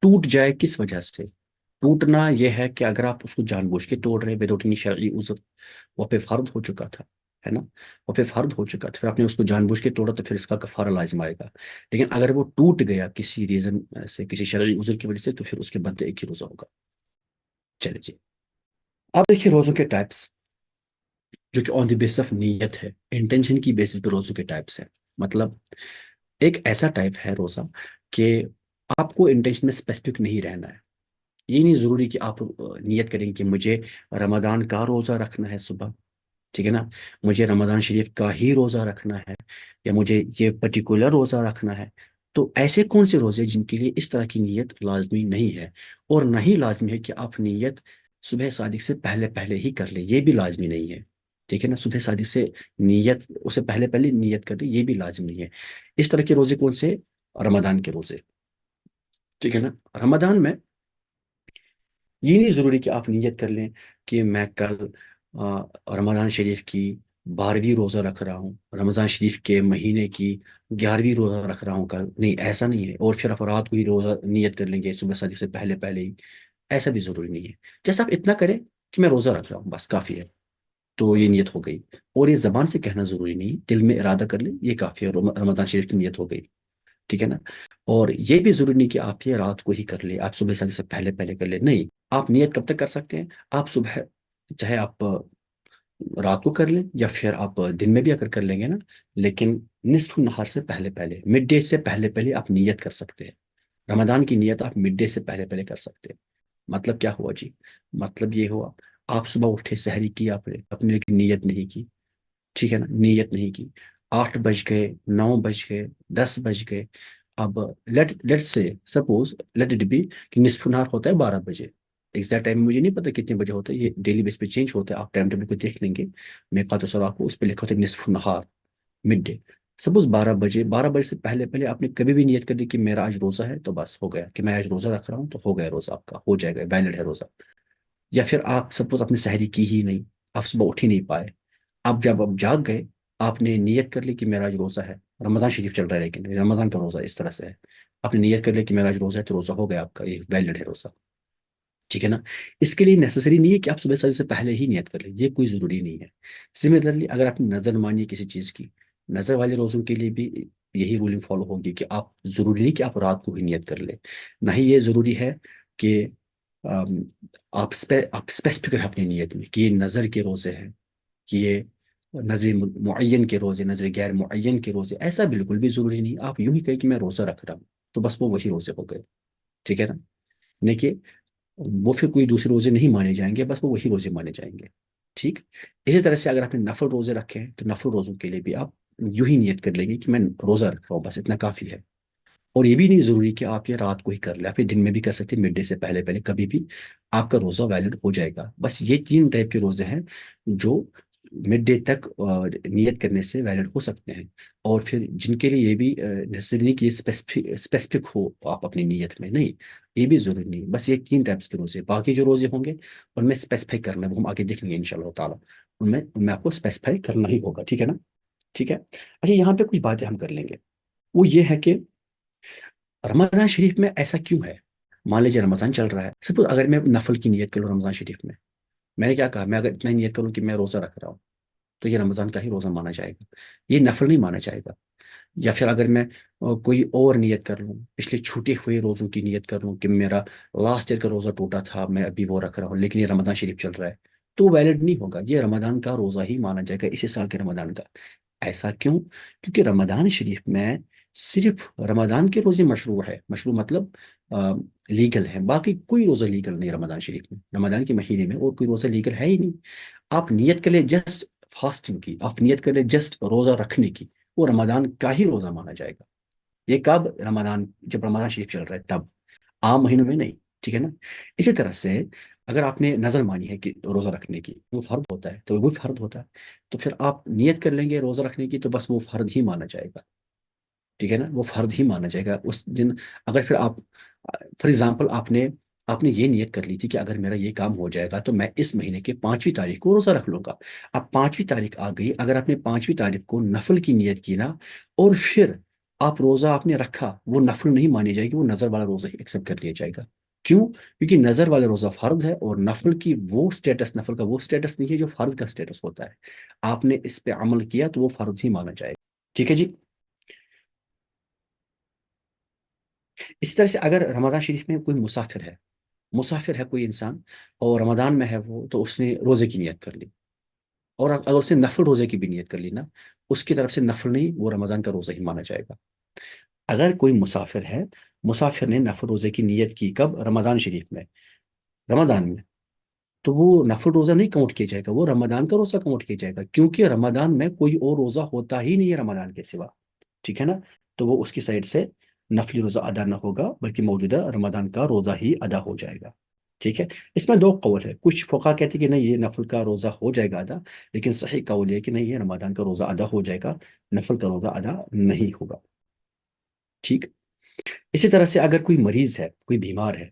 ٹوٹ جائے کس وجہ سے؟ ٹوٹنا یہ ہے کہ اگر آپ اس کو جان بوجھ کے توڑ رہے وداؤٹ اینی شرعی عذر، وہ پہ فرض ہو چکا تھا، ہے نا؟ وہ پہ فرض ہو چکا تھا، پھر آپ نے اس کو جان بوجھ کے توڑا تو پھر اس کا کفارہ لازم آئے گا۔ لیکن اگر وہ ٹوٹ گیا کسی ریزن سے، کسی شرعی عذر کی وجہ سے، تو پھر اس کے بدلے ایک ہی روزہ ہوگا۔ چلے جی، اب دیکھیے روزوں کے ٹائپس، جو کہ آن دی بیس آف نیت ہے، انٹینشن کی بیسس پہ روزوں کے ٹائپس ہیں۔ مطلب ایک ایسا ٹائپ ہے روزہ کہ آپ کو انٹینشن میں اسپیسیفک نہیں رہنا ہے، یہ نہیں ضروری کہ آپ نیت کریں کہ مجھے رمضان کا روزہ رکھنا ہے صبح، ٹھیک ہے نا؟ مجھے رمضان شریف کا ہی روزہ رکھنا ہے، یا مجھے یہ پرٹیکولر روزہ رکھنا ہے۔ تو ایسے کون سے روزے جن کے لیے اس طرح کی نیت لازمی نہیں ہے؟ اور نہ ہی لازمی ہے کہ آپ نیت صبح صادق سے پہلے پہلے ہی کر لیں، یہ بھی لازمی نہیں ہے، ٹھیک ہے نا؟ صبح صادق سے نیت اسے پہلے پہلے نیت کر لیں، یہ بھی لازمی نہیں ہے۔ اس طرح کے روزے کون سے؟ رمضان کے روزے، ٹھیک ہے نا؟ رمضان میں یہ نہیں ضروری کہ آپ نیت کر لیں کہ میں کل رمضان شریف کی 12ویں روزہ رکھ رہا ہوں، رمضان شریف کے مہینے کی 11ویں روزہ رکھ رہا ہوں کل، نہیں ایسا نہیں ہے، اور پھر آپ رات کو ہی روزہ نیت کر لیں گے صبح صادق سے پہلے پہلے ہی، ایسا بھی ضروری نہیں ہے۔ جیسا آپ اتنا کریں کہ میں روزہ رکھ رہا ہوں بس کافی ہے، تو یہ نیت ہو گئی، اور یہ زبان سے کہنا ضروری نہیں، دل میں ارادہ کر لیں یہ کافی ہے، رمضان شریف کی نیت ہو گئی، ٹھیک ہے نا؟ اور یہ بھی ضروری نہیں کہ آپ یہ رات کو ہی کر لیں، آپ صبح سے پہلے پہلے کر لیں، نہیں، آپ نیت کب تک کر سکتے ہیں؟ آپ صبح، چاہے آپ رات کو کر لیں یا پھر آپ دن میں بھی اگر کر لیں گے نا، لیکن نصف نہار سے پہلے پہلے، مڈ ڈے سے پہلے پہلے آپ نیت کر سکتے ہیں، رمضان کی نیت آپ مڈ ڈے سے پہلے پہلے کر سکتے ہیں۔ مطلب کیا ہوا جی؟ مطلب یہ ہوا آپ صبح اٹھے، سحری کی آپ نے اپنے لیے نیت نہیں کی، ٹھیک ہے نا؟ نیت نہیں کی، 8 بج گئے، 9 بج گئے، 10 بج گئے، اب لیٹ سے سپوز لیٹ اٹ بی کہ نصف نہار ہوتا ہے 12 بجے، ایگزیکٹ ٹائم مجھے نہیں پتا کتنے بجے ہوتا ہے، یہ ڈیلی بیس پہ چینج ہوتا ہے، آپ ٹائم ٹیبل کو دیکھ لیں گے، میں کہتا سر آپ کو اس پہ لکھا ہوتا ہے نصف نہار، مڈ ڈے، سپوز 12 بجے، 12 بجے سے پہلے پہلے آپ نے کبھی بھی نیت کر دی کہ میرا آج روزہ ہے، تو بس ہو گیا کہ میں آج روزہ رکھ رہا ہوں، تو ہو گیا روزہ آپ کا، ہو جائے گا، ویلڈ ہے روزہ۔ یا پھر آپ سپوز آپ نے سحری کی ہی نہیں، آپ صبح اٹھ ہی نہیں پائے، اب جب آپ جاگ گئے، آپ نے نیت کر لی کہ میرا آج روزہ ہے، رمضان شریف چل رہا ہے لیکن رمضان کا روزہ اس طرح سے ہے، آپ نے نیت کر لی کہ میرا آج روزہ ہے، تو روزہ ہو گیا آپ کا، یہ ویلڈ ہے روزہ، ٹھیک ہے نا؟ اس کے لیے نیسیسری نہیں ہے کہ آپ صبح سال سے پہلے ہی نیت کر لیں، یہ کوئی ضروری نہیں ہے۔ سملرلی اگر آپ نے نظر مانی ہے کسی چیز کی، نظر والے روزوں کے لیے بھی یہی رولنگ فالو ہوگی کہ آپ ضروری نہیں کہ آپ رات کو ہی نیت کر لیں، نہ ہی یہ ضروری ہے کہ آم، آپ اسپیسیفک رہیں اپنی نیت میں کہ یہ نظر کے روزے ہیں، کہ یہ نظر معین کے روزے، نظر غیر معین کے روزے، ایسا بالکل بھی ضروری نہیں، آپ یوں ہی کہیں کہ میں روزہ رکھ رہا ہوں تو بس وہ وہی روزے ہو گئے، ٹھیک ہے نا؟ نہیں کہ وہ پھر کوئی دوسرے روزے نہیں مانے جائیں گے، بس وہ وہی روزے مانے جائیں گے، ٹھیک؟ اسی طرح سے اگر آپ نے نفل روزے رکھے ہیں تو نفل روزوں کے لیے بھی آپ یوں ہی نیت کر لیں گے کہ میں روزہ رکھ رہا ہوں، بس اتنا کافی ہے۔ اور یہ بھی نہیں ضروری کہ آپ یہ رات کو ہی کر لیں، آپ یہ دن میں بھی کر سکتے ہیں، مڈ ڈے سے پہلے پہلے کبھی بھی آپ کا روزہ ویلڈ ہو جائے گا۔ بس یہ 3 ٹائپ کے روزے ہیں جو مڈ ڈے تک نیت کرنے سے ویلڈ ہو سکتے ہیں، اور پھر جن کے لیے یہ بھی نیسری نہیں کہ اسپیسیفک ہو آپ اپنی نیت میں، نہیں، یہ بھی ضروری نہیں، بس یہ 3 ٹائپس کے روزے، باقی جو روزے ہوں گے ان میں اسپیسیفائی کرنا ہے، وہ ہم آگے دیکھیں گے انشاءاللہ تعالیٰ، ان میں آپ کو اسپیسیفائی کرنا ہی ہوگا، ٹھیک ہے نا؟ ٹھیک ہے، اچھا یہاں پہ کچھ باتیں ہم کر لیں گے، وہ یہ ہے کہ رمضان شریف میں ایسا کیوں ہے؟ مان لیجیے رمضان چل رہا ہے، سپوز اگر میں نفل کی نیت کروں رمضان شریف میں نے کیا کہا، میں اگر اتنا ہی نیت کروں کہ میں روزہ رکھ رہا ہوں تو یہ رمضان کا ہی روزہ مانا جائے گا، یہ نفل نہیں مانا جائے گا۔ یا پھر اگر میں کوئی اور نیت کر لوں، پچھلے چھوٹے ہوئے روزوں کی نیت کر لوں کہ میرا لاسٹ ایئر کا روزہ ٹوٹا تھا، میں ابھی وہ رکھ رہا ہوں لیکن یہ رمضان شریف چل رہا ہے، تو ویلڈ نہیں ہوگا، یہ رمضان کا روزہ ہی مانا جائے گا، اسی سال کے رمضان کا۔ ایسا کیوں؟ کیونکہ رمضان شریف میں صرف رمضان کے روزے مشروع ہے، مشروع مطلب لیگل ہے، باقی کوئی روزہ لیگل نہیں رمضان شریف میں، رمضان کے مہینے میں اور کوئی روزہ لیگل ہے ہی نہیں۔ آپ نیت کر لیں جسٹ فاسٹنگ کی، آپ نیت کر لیں جسٹ روزہ رکھنے کی، وہ رمضان کا ہی روزہ مانا جائے گا۔ یہ کب؟ رمضان، جب رمضان شریف چل رہا ہے تب، عام مہینوں میں نہیں، ٹھیک ہے نا؟ اسی طرح سے اگر آپ نے نظر مانی ہے کہ روزہ رکھنے کی، وہ فرض ہوتا ہے تو وہ فرض ہوتا ہے، تو پھر آپ نیت کر لیں گے روزہ رکھنے کی، تو بس وہ فرض ہی مانا جائے گا، ٹھیک ہے نا؟ وہ فرض ہی مانا جائے گا اس دن۔ اگر پھر آپ فار ایگزامپل آپ نے یہ نیت کر لی تھی کہ اگر میرا یہ کام ہو جائے گا تو میں اس مہینے کے 5ویں تاریخ کو روزہ رکھ لوں گا، اب 5ویں تاریخ آ گئی، اگر آپ نے 5ویں تاریخ کو نفل کی نیت کی نا، اور پھر آپ روزہ آپ نے رکھا، وہ نفل نہیں مانی جائے گی، وہ نظر والا روزہ ہی ایکسیپٹ کر لیا جائے گا۔ کیوں؟ کیونکہ نظر والا روزہ فرض ہے، اور نفل کی وہ سٹیٹس، نفل کا وہ سٹیٹس نہیں ہے جو فرض کا سٹیٹس ہوتا ہے، آپ نے اس پہ عمل کیا تو وہ فرض ہی مانا جائے گا، ٹھیک ہے جی؟ اسی طرح سے اگر رمضان شریف میں کوئی مسافر ہے کوئی انسان، اور رمضان میں ہے وہ، تو اس نے روزے کی نیت کر لی، اور اگر اس نے نفل روزے کی بھی نیت کر لی نا، اس کی طرف سے نفل نہیں، وہ رمضان کا روزہ ہی مانا جائے گا۔ اگر کوئی مسافر ہے، مسافر نے نفل روزے کی نیت کی کب؟ رمضان شریف میں، رمضان میں، تو وہ نفل روزہ نہیں کاؤنٹ کیا جائے گا، وہ رمضان کا روزہ کاؤنٹ کیا جائے گا، کیونکہ رمضان میں کوئی اور روزہ ہوتا ہی نہیں ہے رمضان کے سوا، ٹھیک ہے نا؟ تو وہ اس کی سائڈ سے نفلی روزہ ادا نہ ہوگا، بلکہ موجودہ رمضان کا روزہ ہی ادا ہو جائے گا، ٹھیک ہے؟ اس میں 2 قول ہے، کچھ فقہ کہتے ہیں کہ نہیں یہ نفل کا روزہ ہو جائے گا ادا، لیکن صحیح قول یہ ہے کہ نہیں یہ رمضان کا روزہ ادا ہو جائے گا، نفل کا روزہ ادا نہیں ہوگا، ٹھیک؟ اسی طرح سے اگر کوئی مریض ہے، کوئی بیمار ہے،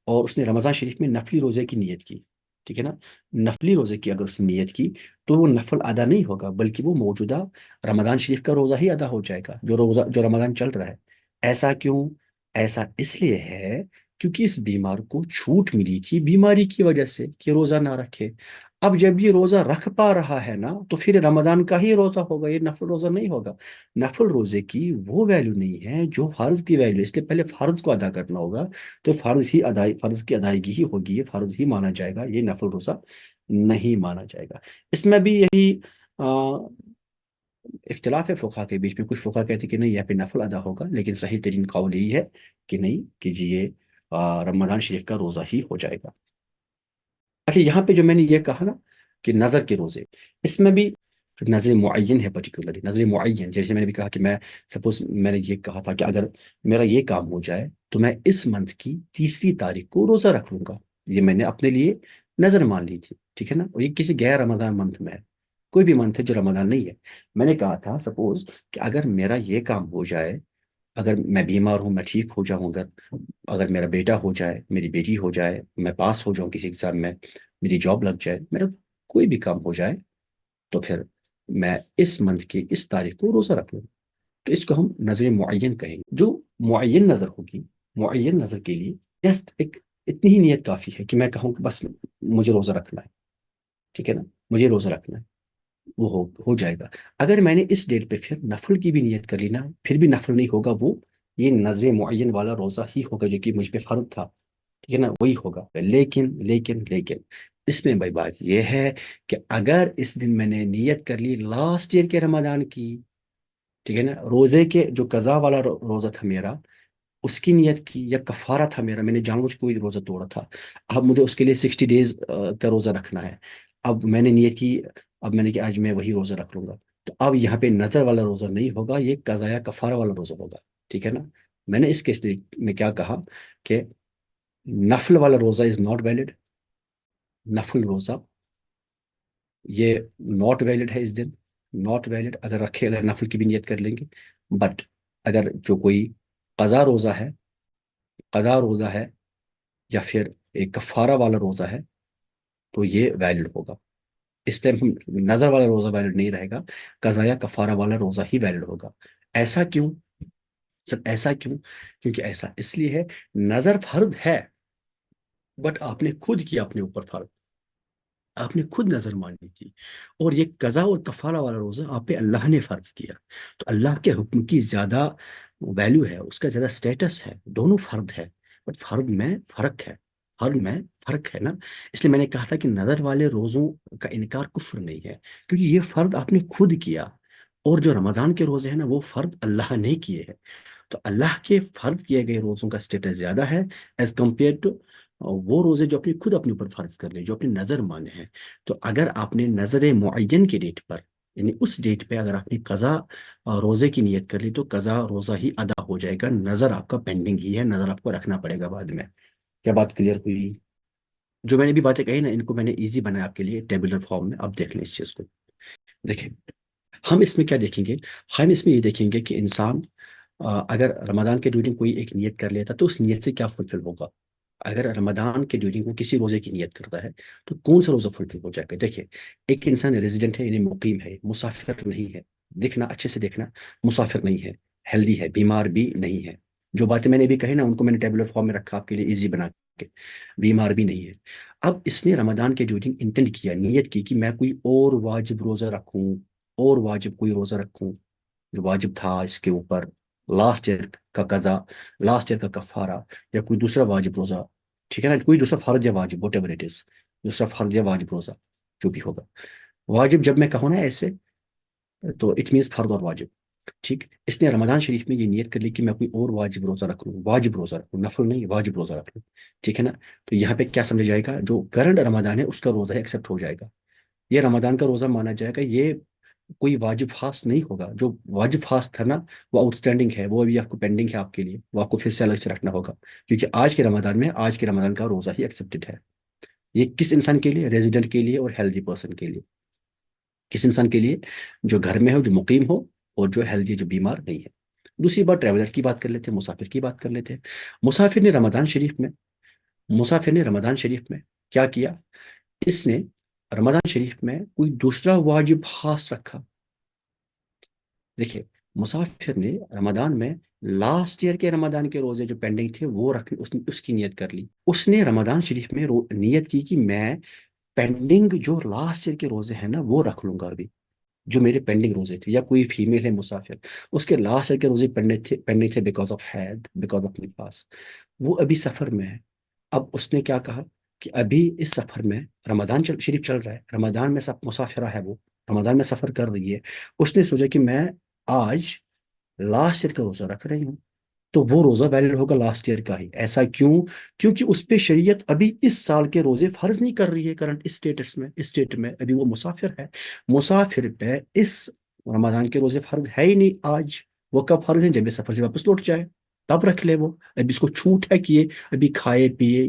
اور اس نے رمضان شریف میں نفلی روزے کی نیت کی، ٹھیک ہے نا؟ نفلی روزے کی اگر اس نے نیت کی تو وہ نفل ادا نہیں ہوگا، بلکہ وہ موجودہ رمضان شریف کا روزہ ہی ادا ہو جائے گا، جو رمضان چل رہا ہے۔ ایسا کیوں؟ ایسا اس لیے ہے کیونکہ اس بیمار کو چھوٹ ملی تھی بیماری کی وجہ سے کہ روزہ نہ رکھے، اب جب یہ روزہ رکھ پا رہا ہے نا، تو پھر رمضان کا ہی روزہ ہوگا، یہ نفل روزہ نہیں ہوگا۔ نفل روزے کی وہ ویلیو نہیں ہے جو فرض کی ویلیو، اس لیے پہلے فرض کو ادا کرنا ہوگا، تو فرض کی ادائیگی ہی ہوگی، یہ فرض ہی مانا جائے گا، یہ نفل روزہ نہیں مانا جائے گا۔ اس میں بھی یہی اختلاف ہے فقہ کے بیچ میں، کچھ فقہ کہتے ہیں کہ نہیں، یہ پہ نفل ادا ہوگا، لیکن صحیح ترین قول یہی ہے کہ نہیں، کہ جی یہ رمضان شریف کا روزہ ہی ہو جائے گا۔ اچھا یہاں پہ جو میں نے یہ کہا نا کہ نظر کے روزے، اس میں بھی نظر معین ہے، پرٹیکولرلی نظر معین، جیسے میں نے بھی کہا کہ میں سپوز میں نے یہ کہا تھا کہ اگر میرا یہ کام ہو جائے تو میں اس منتھ کی 30ویں تاریخ کو روزہ رکھ لوں گا، یہ میں نے اپنے لیے نظر مان لی تھی، ٹھیک ہے نا، اور یہ کسی غیر رمضان منتھ میں ہے، کوئی بھی منتھ ہے جو رمضان نہیں ہے۔ میں نے کہا تھا سپوز کہ اگر میرا یہ کام ہو جائے، اگر میں بیمار ہوں، میں ٹھیک ہو جاؤں، اگر اگر میرا بیٹا ہو جائے، میری بیٹی ہو جائے، میں پاس ہو جاؤں کسی ایگزام میں، میری جاب لگ جائے، میرا کوئی بھی کام ہو جائے، تو پھر میں اس منتھ کی اس تاریخ کو روزہ رکھ لوں۔ تو اس کو ہم نظر معین کہیں گے۔ جو معین نظر ہوگی، معین نظر کے لیے جسٹ ایک اتنی ہی نیت کافی ہے کہ میں کہوں کہ بس مجھے روزہ رکھنا ہے، ٹھیک ہے نا، مجھے روزہ رکھنا ہے، وہ ہو جائے گا۔ اگر میں نے اس ڈیٹ پہ پھر نفل کی بھی نیت کر لی نا، پھر بھی نفل نہیں ہوگا، وہ یہ نظر معین والا روزہ ہی ہوگا جو کہ مجھ پہ فرض تھا، ٹھیک ہے نا، وہی ہوگا۔ لیکن اس میں بھائی بات یہ ہے کہ اگر اس دن میں نے نیت کر لی لاسٹ ایئر کے رمضان کی، ٹھیک ہے نا، روزے کے جو قضا والا روزہ تھا میرا، اس کی نیت کی، یا کفارہ تھا میرا، میں نے جان بوجھ کے کوئی روزہ توڑا تھا، اب مجھے اس کے لیے 60 ڈیز کا روزہ رکھنا ہے، اب میں نے نیت کی، اب میں نے کہ آج میں وہی روزہ رکھ لوں گا، تو اب یہاں پہ نظر والا روزہ نہیں ہوگا، یہ قضا یا کفارہ والا روزہ ہوگا، ٹھیک ہے نا۔ میں نے اس کیس میں کیا کہا کہ نفل والا روزہ از ناٹ ویلڈ، نفل روزہ یہ ناٹ ویلڈ ہے اس دن، ناٹ ویلڈ اگر رکھے، اگر نفل کی بھی نیت کر لیں گے، بٹ اگر جو کوئی قضا روزہ ہے، قضا روزہ ہے، یا پھر ایک کفارہ والا روزہ ہے، تو یہ ویلڈ ہوگا۔ اس ٹائم ہم نظر والا روزہ ویلڈ نہیں رہے گا، قضا یا کفارہ والا روزہ ہی ویلڈ ہوگا۔ ایسا کیوں؟ سر ایسا کیوں؟ کیونکہ ایسا اس لیے ہے، نظر فرض ہے، بٹ آپ نے خود کیا اپنے اوپر فرض، آپ نے خود نظر مانی تھی، اور یہ قضا اور کفارہ والا روزہ آپ پہ اللہ نے فرض کیا، تو اللہ کے حکم کی زیادہ ویلیو ہے، اس کا زیادہ سٹیٹس ہے، دونوں فرض ہے، بٹ فرض میں فرق ہے، فرض میں فرق ہے نا۔ اس لیے میں نے کہا تھا کہ نظر والے روزوں کا انکار کفر نہیں ہے، کیونکہ یہ فرض آپ نے خود کیا، اور جو رمضان کے روزے ہیں نا، وہ فرض اللہ نے کیے ہیں، تو اللہ کے فرض کیے گئے روزوں کا سٹیٹس زیادہ ہے ایز کمپیئر ٹو وہ روزے جو خود اپنے اوپر فرض کر لے، جو اپنی نظر مانے ہیں۔ تو اگر آپ نے نظر معین کے ڈیٹ پر، یعنی اس ڈیٹ پہ اگر آپ نے قضا روزے کی نیت کر لی، تو قضا روزہ ہی ادا ہو جائے گا، نظر آپ کا پینڈنگ ہی ہے، نظر آپ کو رکھنا پڑے گا بعد میں۔ کیا بات کلیئر ہوئی؟ جو میں نے بھی باتیں کہی نا، ان کو میں نے ایزی بنایا آپ کے لیے ٹیبولر فارم میں، آپ دیکھ لیں اس چیز کو۔ دیکھیں، ہم اس میں کیا دیکھیں گے؟ ہم اس میں یہ دیکھیں گے کہ انسان اگر رمضان کے ڈیورنگ کوئی ایک نیت کر لیتا، تو اس نیت سے کیا فلفل ہوگا۔ اگر رمضان کے ڈیورنگ وہ کسی روزے کی نیت کرتا ہے، تو کون سا روزہ فلفل ہو جائے گا؟ دیکھیں، ایک انسان ریزیڈنٹ ہے، یعنی مقیم ہے، مسافر نہیں ہے، دیکھنا اچھے سے دیکھنا، مسافر نہیں ہے، ہیلدی ہے، بیمار بھی نہیں ہے، جو باتیں میں نے بھی کہی نا، ان کو میں نے ٹیبولر فارم میں رکھا آپ کے لیے ایزی بنا کے، بیمار بھی نہیں ہے۔ اب اس نے رمضان کے ڈیورنگ انٹینڈ کیا، نیت کی کہ میں کوئی اور واجب روزہ رکھوں، اور واجب کوئی روزہ رکھوں جو واجب تھا اس کے اوپر، لاسٹ ایئر کا قضا، لاسٹ ایئر کا کفارہ، یا کوئی دوسرا واجب روزہ، ٹھیک ہے نا، کوئی دوسرا فرض یا واجب واٹ ایور اٹ از، دوسرا فرض یا واجب روزہ جو بھی ہوگا۔ واجب جب میں کہوں نا ایسے، تو اٹ مینس فرض اور واجب، ٹھیک۔ اس نے رمضان شریف میں یہ نیت کر لی کہ میں کوئی اور واجب روزہ رکھ لوں، واجب روزہ رکھ لوں، نفل نہیں، واجب روزہ رکھ لوں، ٹھیک ہے نا۔ تو یہاں پہ کیا سمجھا جائے گا؟ جو کرنٹ رمضان ہے اس کا روزہ ایکسیپٹ ہو جائے گا، یہ رمضان کا روزہ مانا جائے گا، یہ کوئی واجب خاص نہیں ہوگا۔ جو واجب خاص تھا نا، وہ آؤٹ اسٹینڈنگ ہے، وہ ابھی آپ کو پینڈنگ ہے آپ کے لیے، وہ آپ کو پھر سے الگ سے رکھنا ہوگا، کیونکہ آج کے رمضان میں، آج کے رمضان کا روزہ ہی ایکسیپٹڈ ہے۔ یہ کس انسان کے لیے؟ ریزیڈنٹ کے لیے اور ہیلدی پرسن کے لیے۔ کس انسان کے لیے؟ جو گھر میں ہو، جو مقیم ہو، اور جو ہیلدی، جو بیمار نہیں ہے۔ دوسری بات ٹریولر کی بات کر لیتے ہیں، مسافر کی بات کر لیتے ہیں۔ مسافر نے رمضان شریف میں، مسافر نے رمضان شریف میں کیا کیا؟ اس نے رمضان شریف میں کوئی دوسرا واجب خاص رکھا۔ دیکھیے، مسافر نے رمضان میں لاسٹ ایئر کے رمضان کے روزے جو پینڈنگ تھے وہ رکھ، اس کی نیت کر لی۔ اس نے رمضان شریف میں نیت کی کہ میں پینڈنگ جو لاسٹ ایئر کے روزے ہیں نا، وہ رکھ لوں گا ابھی، جو میرے پینڈنگ روزے تھے، یا کوئی فیمیل ہے مسافر، اس کے لاسٹ ایئر کے روزے پینڈنگ تھے بیکاز آف حید، بیکاز آف نفاس، وہ ابھی سفر میں ہے۔ اب اس نے کیا کہا کہ ابھی اس سفر میں، رمضان شریف چل رہا ہے، رمضان میں سب مسافرہ ہے، وہ رمضان میں سفر کر رہی ہے، اس نے سوچا کہ میں آج لاسٹ ایئر کا روزہ رکھ رہی ہوں، تو وہ روزہ ویلڈ ہوگا لاسٹ ایئر کا ہی۔ ایسا کیوں؟ کیونکہ اس پہ شریعت ابھی اس سال کے روزے فرض نہیں کر رہی ہے، کرنٹ اسٹیٹس میں، اسٹیٹ میں ابھی وہ مسافر ہے، مسافر پہ اس رمضان کے روزے فرض ہے ہی نہیں آج۔ وہ کب فرض ہیں؟ جب یہ سفر سے واپس لوٹ جائے، تب رکھ لے وہ، ابھی اس کو چھوٹ ہے کہ یہ ابھی کھائے پیے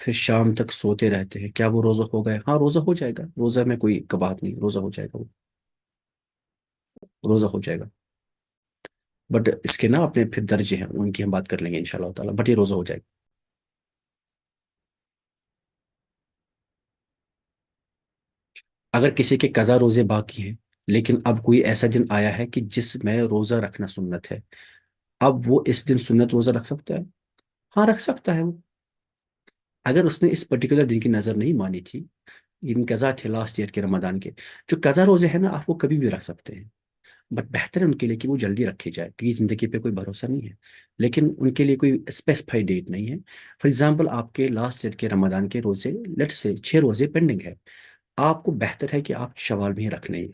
پھر شام تک سوتے رہتے ہیں، کیا وہ روزہ ہو گئے؟ ہاں روزہ ہو جائے گا، روزہ میں کوئی کباہت نہیں، روزہ ہو جائے گا، وہ روزہ ہو جائے گا. بٹ اس کے نا اپنے پھر درجے ہیں، ان کی ہم بات کر لیں گے ان شاء اللہ تعالیٰ، بٹ یہ روزہ ہو جائے گا. اگر کسی کے قضا روزے باقی ہیں، لیکن اب کوئی ایسا دن آیا ہے کہ جس میں روزہ رکھنا سنت ہے، اب وہ اس دن سنت روزہ رکھ سکتا ہے؟ ہاں رکھ سکتا ہے وہ. اگر اس نے اس پرٹیکولر دن کی نظر نہیں مانی تھی، ان قضا تھے لاسٹ ایئر کے رمضان کے، جو قضا روزے ہیں نا آپ وہ کبھی بھی رکھ سکتے ہیں. بٹ بہتر ہے ان کے لیے کہ وہ جلدی رکھی جائے، کیونکہ زندگی پہ کوئی بھروسہ نہیں ہے. لیکن ان کے لیے کوئی اسپیسیفائی ڈیٹ نہیں ہے. فار ایگزامپل آپ کے لاسٹ ایئر کے رمضان کے روزے لیٹ سے 6 روزے پینڈنگ ہے، آپ کو بہتر ہے کہ آپ شوال میں ہی رکھ لیں.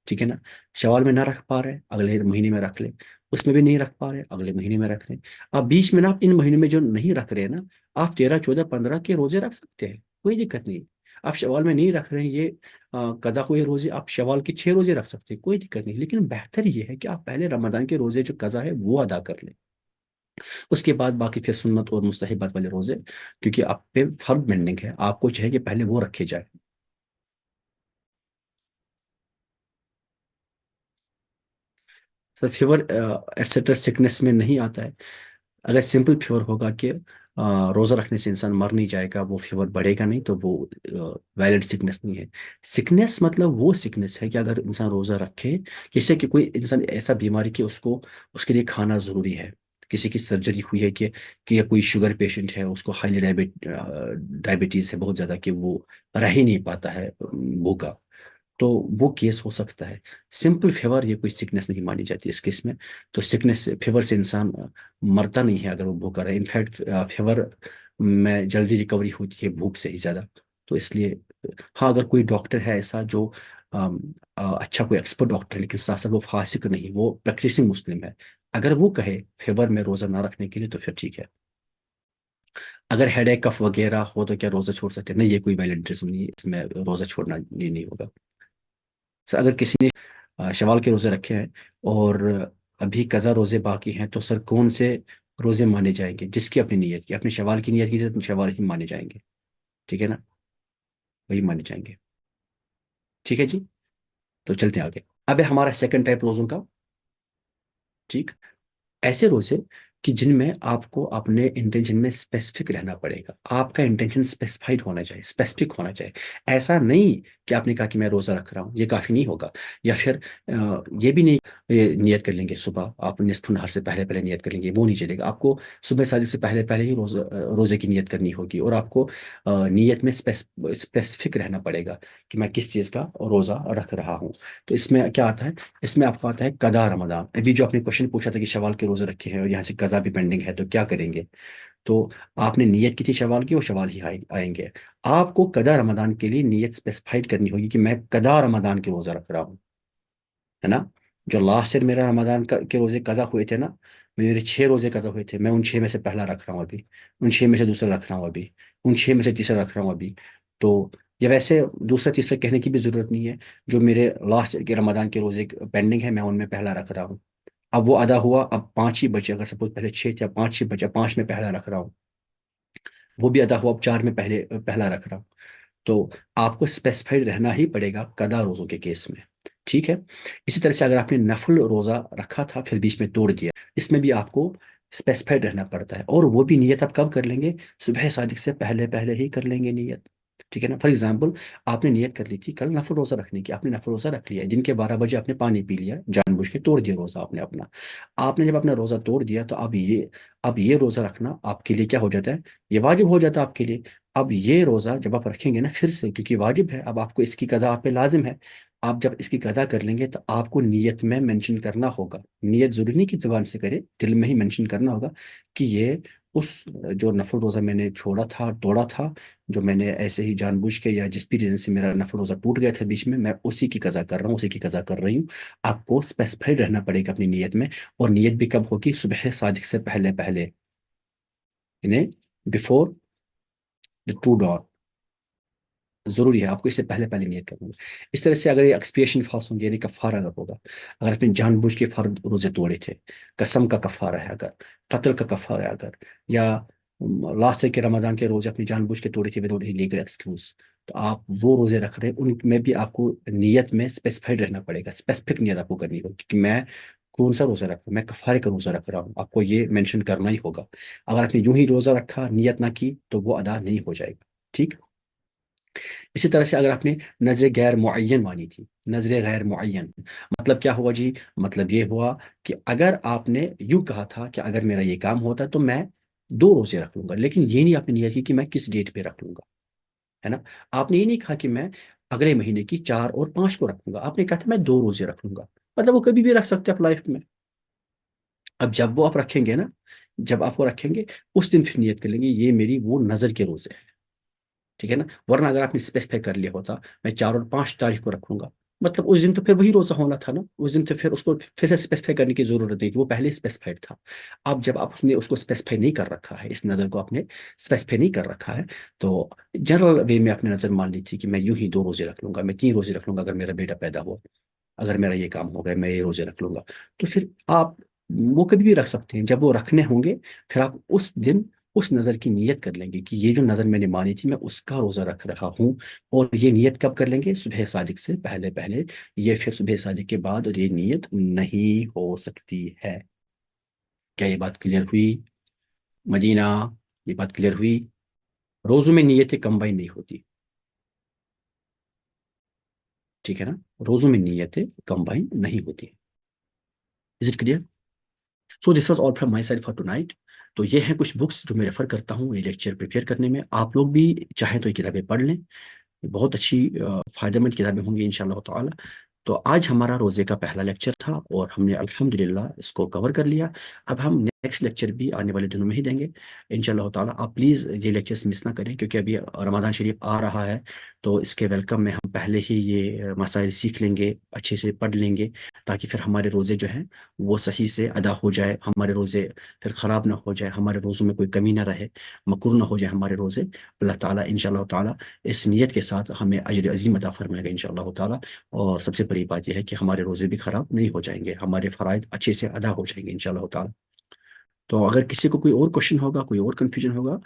ٹھیک ہے نا؟ شوال میں نہ رکھ پا رہے اگلے مہینے میں رکھ لیں، اس میں بھی نہیں رکھ پا رہے اگلے مہینے میں رکھ لیں. آپ بیچ میں نا آپ ان مہینوں میں جو نہیں رکھ رہے نا، آپ 13 14 15 کے روزے رکھ سکتے ہیں، کوئی دقت نہیں. آپ شوال میں نہیں رکھ رہے ہیں یہ قضا ہوئے روزے، آپ شوال کے 6 روزے رکھ سکتے ہیں، کوئی دقت نہیں. لیکن بہتر یہ ہے کہ آپ پہلے رمضان کے روزے جو قضا ہے وہ ادا کر لیں، اس کے بعد باقی پھر سنت اور مستحبات والے روزے، کیونکہ آپ پہ فرض بینڈنگ ہے، آپ کو چاہیے کہ پہلے وہ رکھے جائے. سر فیور ایٹسٹرا سکنس میں نہیں آتا ہے. اگر سمپل فیور ہوگا کہ روزہ رکھنے سے انسان مر نہیں جائے گا، وہ فیور بڑھے گا نہیں، تو وہ ویلڈ سکنس نہیں ہے. سکنس مطلب وہ سکنس ہے کہ اگر انسان روزہ رکھے، جیسے کہ کوئی انسان ایسا بیماری کہ اس کو اس کے لیے کھانا ضروری ہے، کسی کی سرجری ہوئی ہے کہ یا کوئی شوگر پیشنٹ ہے، اس کو ہائی ڈائبٹیز ہے بہت زیادہ، کہ وہ رہ ہی نہیں پاتا ہے بھوکا، تو وہ کیس ہو سکتا ہے. سمپل فیور یہ کوئی سکنس نہیں مانی جاتی اس کیس میں. تو سکنس فیور سے انسان مرتا نہیں ہے اگر وہ بھوکا رہے. انفیکٹ فیور میں جلدی ریکوری ہوتی ہے بھوک سے ہی زیادہ. تو اس لیے ہاں اگر کوئی ڈاکٹر ہے ایسا جو اچھا کوئی ایکسپرٹ ڈاکٹر ہے، لیکن ساتھ ساتھ وہ فاسق نہیں، وہ پریکٹسنگ مسلم ہے، اگر وہ کہے فیور میں روزہ نہ رکھنے کے لیے تو پھر ٹھیک ہے. اگر ہیڈ ایک کف وغیرہ ہو تو کیا روزہ چھوڑ سکتے ہیں؟ نہیں، یہ کوئی ویلڈ ریزن نہیں ہے، اس میں روزہ چھوڑنا یہ نہیں ہوگا. سر اگر کسی نے شوال کے روزے رکھے ہیں اور ابھی قضا روزے باقی ہیں، تو سر کون سے روزے مانے جائیں گے؟ جس کی اپنی نیت کی، اپنے شوال کی نیت کی تو شوال ہی مانے جائیں گے. ٹھیک ہے نا؟ وہی مانے جائیں گے. ٹھیک ہے جی. تو چلتے ہیں آگے. اب ہے ہمارا سیکنڈ ٹائپ روزوں کا. ٹھیک. ایسے روزے کہ جن میں آپ کو اپنے انٹینشن میں اسپیسیفک رہنا پڑے گا، آپ کا انٹینشن اسپیسیفائڈ ہونا چاہیے، اسپیسیفک ہونا چاہیے. ایسا نہیں کہ آپ نے کہا کہ میں روزہ رکھ رہا ہوں، یہ کافی نہیں ہوگا. یا پھر یہ بھی نہیں، یہ نیت کر لیں گے صبح، آپ نصف نہار سے پہلے پہلے نیت کر لیں گے، وہ نہیں چلے گا. آپ کو صبح صادق سے پہلے پہلے ہی روزے کی نیت کرنی ہوگی، اور آپ کو نیت میں اسپیسیفک رہنا پڑے گا کہ میں کس چیز کا روزہ رکھ رہا ہوں. تو اس میں کیا آتا ہے؟ اس میں آپ کو آتا ہے قضا رمضان. ابھی جو آپ نے کوشچن پوچھا تھا کہ شوال کے روزے رکھے ہیں اور یہاں سے قضا بھی پینڈنگ ہے تو کیا کریں گے، تو آپ نے نیت کی تھی شوال کی، وہ شوال ہی آئیں گے. آپ کو قضا رمضان کے لیے نیت اسپیسیفائڈ کرنی ہوگی کہ میں قضا رمضان کے روزہ رکھ رہا ہوں، ہے نا؟ جو لاسٹ ایئر میرا رمضان کے روزے قضا ہوئے تھے نا، میرے 6 روزے قضا ہوئے تھے، میں ان 6 میں سے پہلا رکھ رہا ہوں ابھی، ان 6 میں سے دوسرا رکھ رہا ہوں ابھی، ان 6 میں سے تیسرا رکھ رہا ہوں ابھی. تو یہ ویسے دوسرا تیسرا کہنے کی بھی ضرورت نہیں ہے. جو میرے لاسٹ کے رمضان کے روزے پینڈنگ ہے، میں ان میں پہلا رکھ رہا ہوں. اب وہ ادا ہوا، اب 5 ہی بچے، اگر سپوز پہلے 6 تھے، اب 5 ہی بچے، 5 میں پہلا رکھ رہا ہوں. وہ بھی ادا ہوا، اب 4 میں پہلا رکھ رہا ہوں. تو آپ کو اسپیسیفائڈ رہنا ہی پڑے گا قضا روزوں کے کیس میں. ٹھیک ہے. اسی طرح سے اگر آپ نے نفل روزہ رکھا تھا پھر بیچ میں توڑ دیا، اس میں بھی آپ کو اسپیسیفائڈ رہنا پڑتا ہے. اور وہ بھی نیت آپ کب کر لیں گے؟ صبح صادق سے پہلے پہلے ہی کر لیں گے نیت. ٹھیک ہے نا؟ فار ایگزامپل آپ نے نیت کر لی تھی کل نفل روزہ رکھنے کی، آپ نے نفل روزہ رکھ لیا، دن کے 12 بجے آپ نے پانی پی لیا، جان بوجھ کے توڑ دیا روزہ آپ نے اپنا. آپ نے جب اپنا روزہ توڑ دیا تو اب یہ روزہ رکھنا آپ کے لیے کیا ہو جاتا ہے؟ یہ واجب ہو جاتا ہے آپ کے لیے. اب یہ روزہ جب آپ رکھیں گے نا پھر سے، کیونکہ واجب ہے، اب آپ کو اس کی قضا آپ پہ لازم ہے. آپ جب اس کی قضا کر لیں گے تو آپ کو نیت میں مینشن کرنا ہوگا. نیت ضروری نہیں کہ زبان سے کرے، دل میں ہی مینشن کرنا ہوگا کہ یہ اس جو نفل روزہ میں نے چھوڑا تھا، توڑا تھا، جو میں نے ایسے ہی جان بوجھ کے یا جس بھی ریزن سے میرا نفل روزہ ٹوٹ گیا تھا بیچ میں اسی کی قضا کر رہا ہوں، اسی کی قضا کر رہی ہوں. آپ کو اسپیسیفائڈ رہنا پڑے گا اپنی نیت میں. اور نیت بھی کب ہوگی؟ صبح صادق سے پہلے پہلے، یعنی بفور دا ٹرو ڈان. ضروری ہے آپ کو اس سے پہلے پہلے نیت کرنا. اس طرح سے اگر یہ ایکسپیشن فاس ہوں گے، یعنی کفارہ اگر ہوگا، اگر آپ نے جان بوجھ کے فرد روزے توڑے تھے، قسم کا کفارہ ہے اگر، قتل کا کفارہ ہے اگر، یا لاسٹ کے رمضان کے روزے اپنی جان بوجھ کے توڑی تھی وداؤٹ لیگل ایکسکیوز، تو آپ وہ روزے رکھ رہے ہیں، ان میں بھی آپ کو نیت میں اسپیسیفائڈ رہنا پڑے گا، اسپیسیفک نیت آپ کو کرنی ہوگی کہ میں کون سا روزہ رکھ رہا ہوں، میں کفارے کا روزہ رکھ رہا ہوں، آپ کو یہ مینشن کرنا ہی ہوگا۔ اگر آپ نے یوں ہی روزہ رکھا، نیت نہ کی، تو وہ ادا نہیں ہو جائے گا، ٹھیک۔ اسی طرح سے اگر آپ نے نظر غیر معین مانی تھی، نظر غیر معین مطلب کیا ہوا جی؟ مطلب یہ ہوا کہ اگر آپ نے یوں کہا تھا کہ اگر میرا یہ کام ہوتا تو میں 2 روزے رکھ لوں گا، لیکن یہ نہیں آپ نے نیت کی کہ میں کس ڈیٹ پہ رکھ لوں گا، ہے نا؟ آپ نے یہ نہیں کہا کہ میں اگلے مہینے کی 4 اور 5 کو رکھوں گا، آپ نے کہا تھا میں 2 روزے رکھ لوں گا، مطلب وہ کبھی بھی رکھ سکتے ہیں آپ لائف میں۔ اب جب وہ آپ رکھیں گے نا، جب آپ وہ رکھیں گے، اس دن پھر نیت کر لیں گے یہ میری وہ نظر کے روزے ہیں، ٹھیک ہے نا؟ ورنہ اگر آپ نے اسپیسیفائی کر لیا ہوتا میں 4 اور 5 تاریخ کو رکھوں گا، مطلب اس دن تو پھر وہی روزہ ہونا تھا نا، اس دن تو پھر اس کو پھر سے اسپیسیفائی کرنے کی ضرورت نہیں تھی، وہ پہلے اسپیسیفائڈ تھا۔ اب جب آپ نے اس کو اسپیسیفائی نہیں کر رکھا ہے، اس نظر کو آپ نے اسپیسیفائی نہیں کر رکھا ہے، تو جنرل وے میں اپنے نظر مان لی تھی کہ میں یوں ہی 2 روزے رکھ لوں گا، میں 3 روزے رکھ لوں گا، اگر میرا بیٹا پیدا ہوا، اگر میرا یہ کام ہو گیا میں یہ روزے رکھ لوں گا، تو پھر آپ وہ کبھی بھی رکھ سکتے ہیں، جب وہ رکھنے ہوں گے پھر آپ اس دن اس نظر کی نیت کر لیں گے کہ یہ جو نظر میں نے مانی تھی میں اس کا روزہ رکھ رہا ہوں، اور یہ نیت کب کر لیں گے؟ صبح صادق سے پہلے پہلے، یہ پھر صبح صادق کے بعد، اور یہ نیت نہیں ہو سکتی ہے۔ کیا یہ بات کلیئر ہوئی مدینہ؟ یہ بات کلیئر ہوئی؟ روزوں میں نیتیں کمبائن نہیں ہوتی، ٹھیک ہے نا؟ روزوں میں نیتیں کمبائن نہیں ہوتی، is it clear? So this was all from my side for two night. تو یہ ہیں کچھ بکس جو میں ریفر کرتا ہوں یہ لیکچر پریپیئر کرنے میں، آپ لوگ بھی چاہیں تو یہ کتابیں پڑھ لیں، بہت اچھی فائدہ مند کتابیں ہوں گی انشاءاللہ تعالی۔ تو آج ہمارا روزے کا پہلا لیکچر تھا اور ہم نے الحمدللہ اس کو کور کر لیا۔ اب ہم نیکسٹ لیکچر بھی آنے والے دنوں میں ہی دیں گے انشاءاللہ تعالی۔ آپ پلیز یہ لیکچرز مس نہ کریں، کیونکہ ابھی رمضان شریف آ رہا ہے، تو اس کے ویلکم میں ہم پہلے ہی یہ مسائل سیکھ لیں گے، اچھے سے پڑھ لیں گے، تاکہ پھر ہمارے روزے جو ہیں وہ صحیح سے ادا ہو جائے، ہمارے روزے پھر خراب نہ ہو جائے، ہمارے روزوں میں کوئی کمی نہ رہے، مکروہ نہ ہو جائے ہمارے روزے۔ اللہ تعالیٰ انشاءاللہ تعالیٰ اس نیت کے ساتھ ہمیں اجر عظیم عطا فرمائے گا انشاءاللہ تعالیٰ۔ اور سب سے بڑی بات یہ ہے کہ ہمارے روزے بھی خراب نہیں ہو جائیں گے، ہمارے فرائض اچھے سے ادا ہو جائیں گے انشاءاللہ تعالیٰ۔ تو اگر کسی کو کوئی اور کوشچن ہوگا، کوئی اور کنفیوژن ہوگا،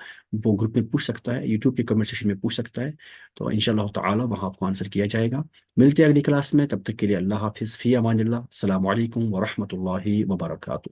وہ گروپ میں پوچھ سکتا ہے، یوٹیوب کے کمنٹ سیکشن میں پوچھ سکتا ہے، تو انشاءاللہ تعالیٰ وہاں آپ کو آنسر کیا جائے گا۔ ملتے ہیں اگلی کلاس میں، تب تک کے لیے اللہ حافظ، فی امان اللہ، السلام علیکم ورحمۃ اللہ وبرکاتہ۔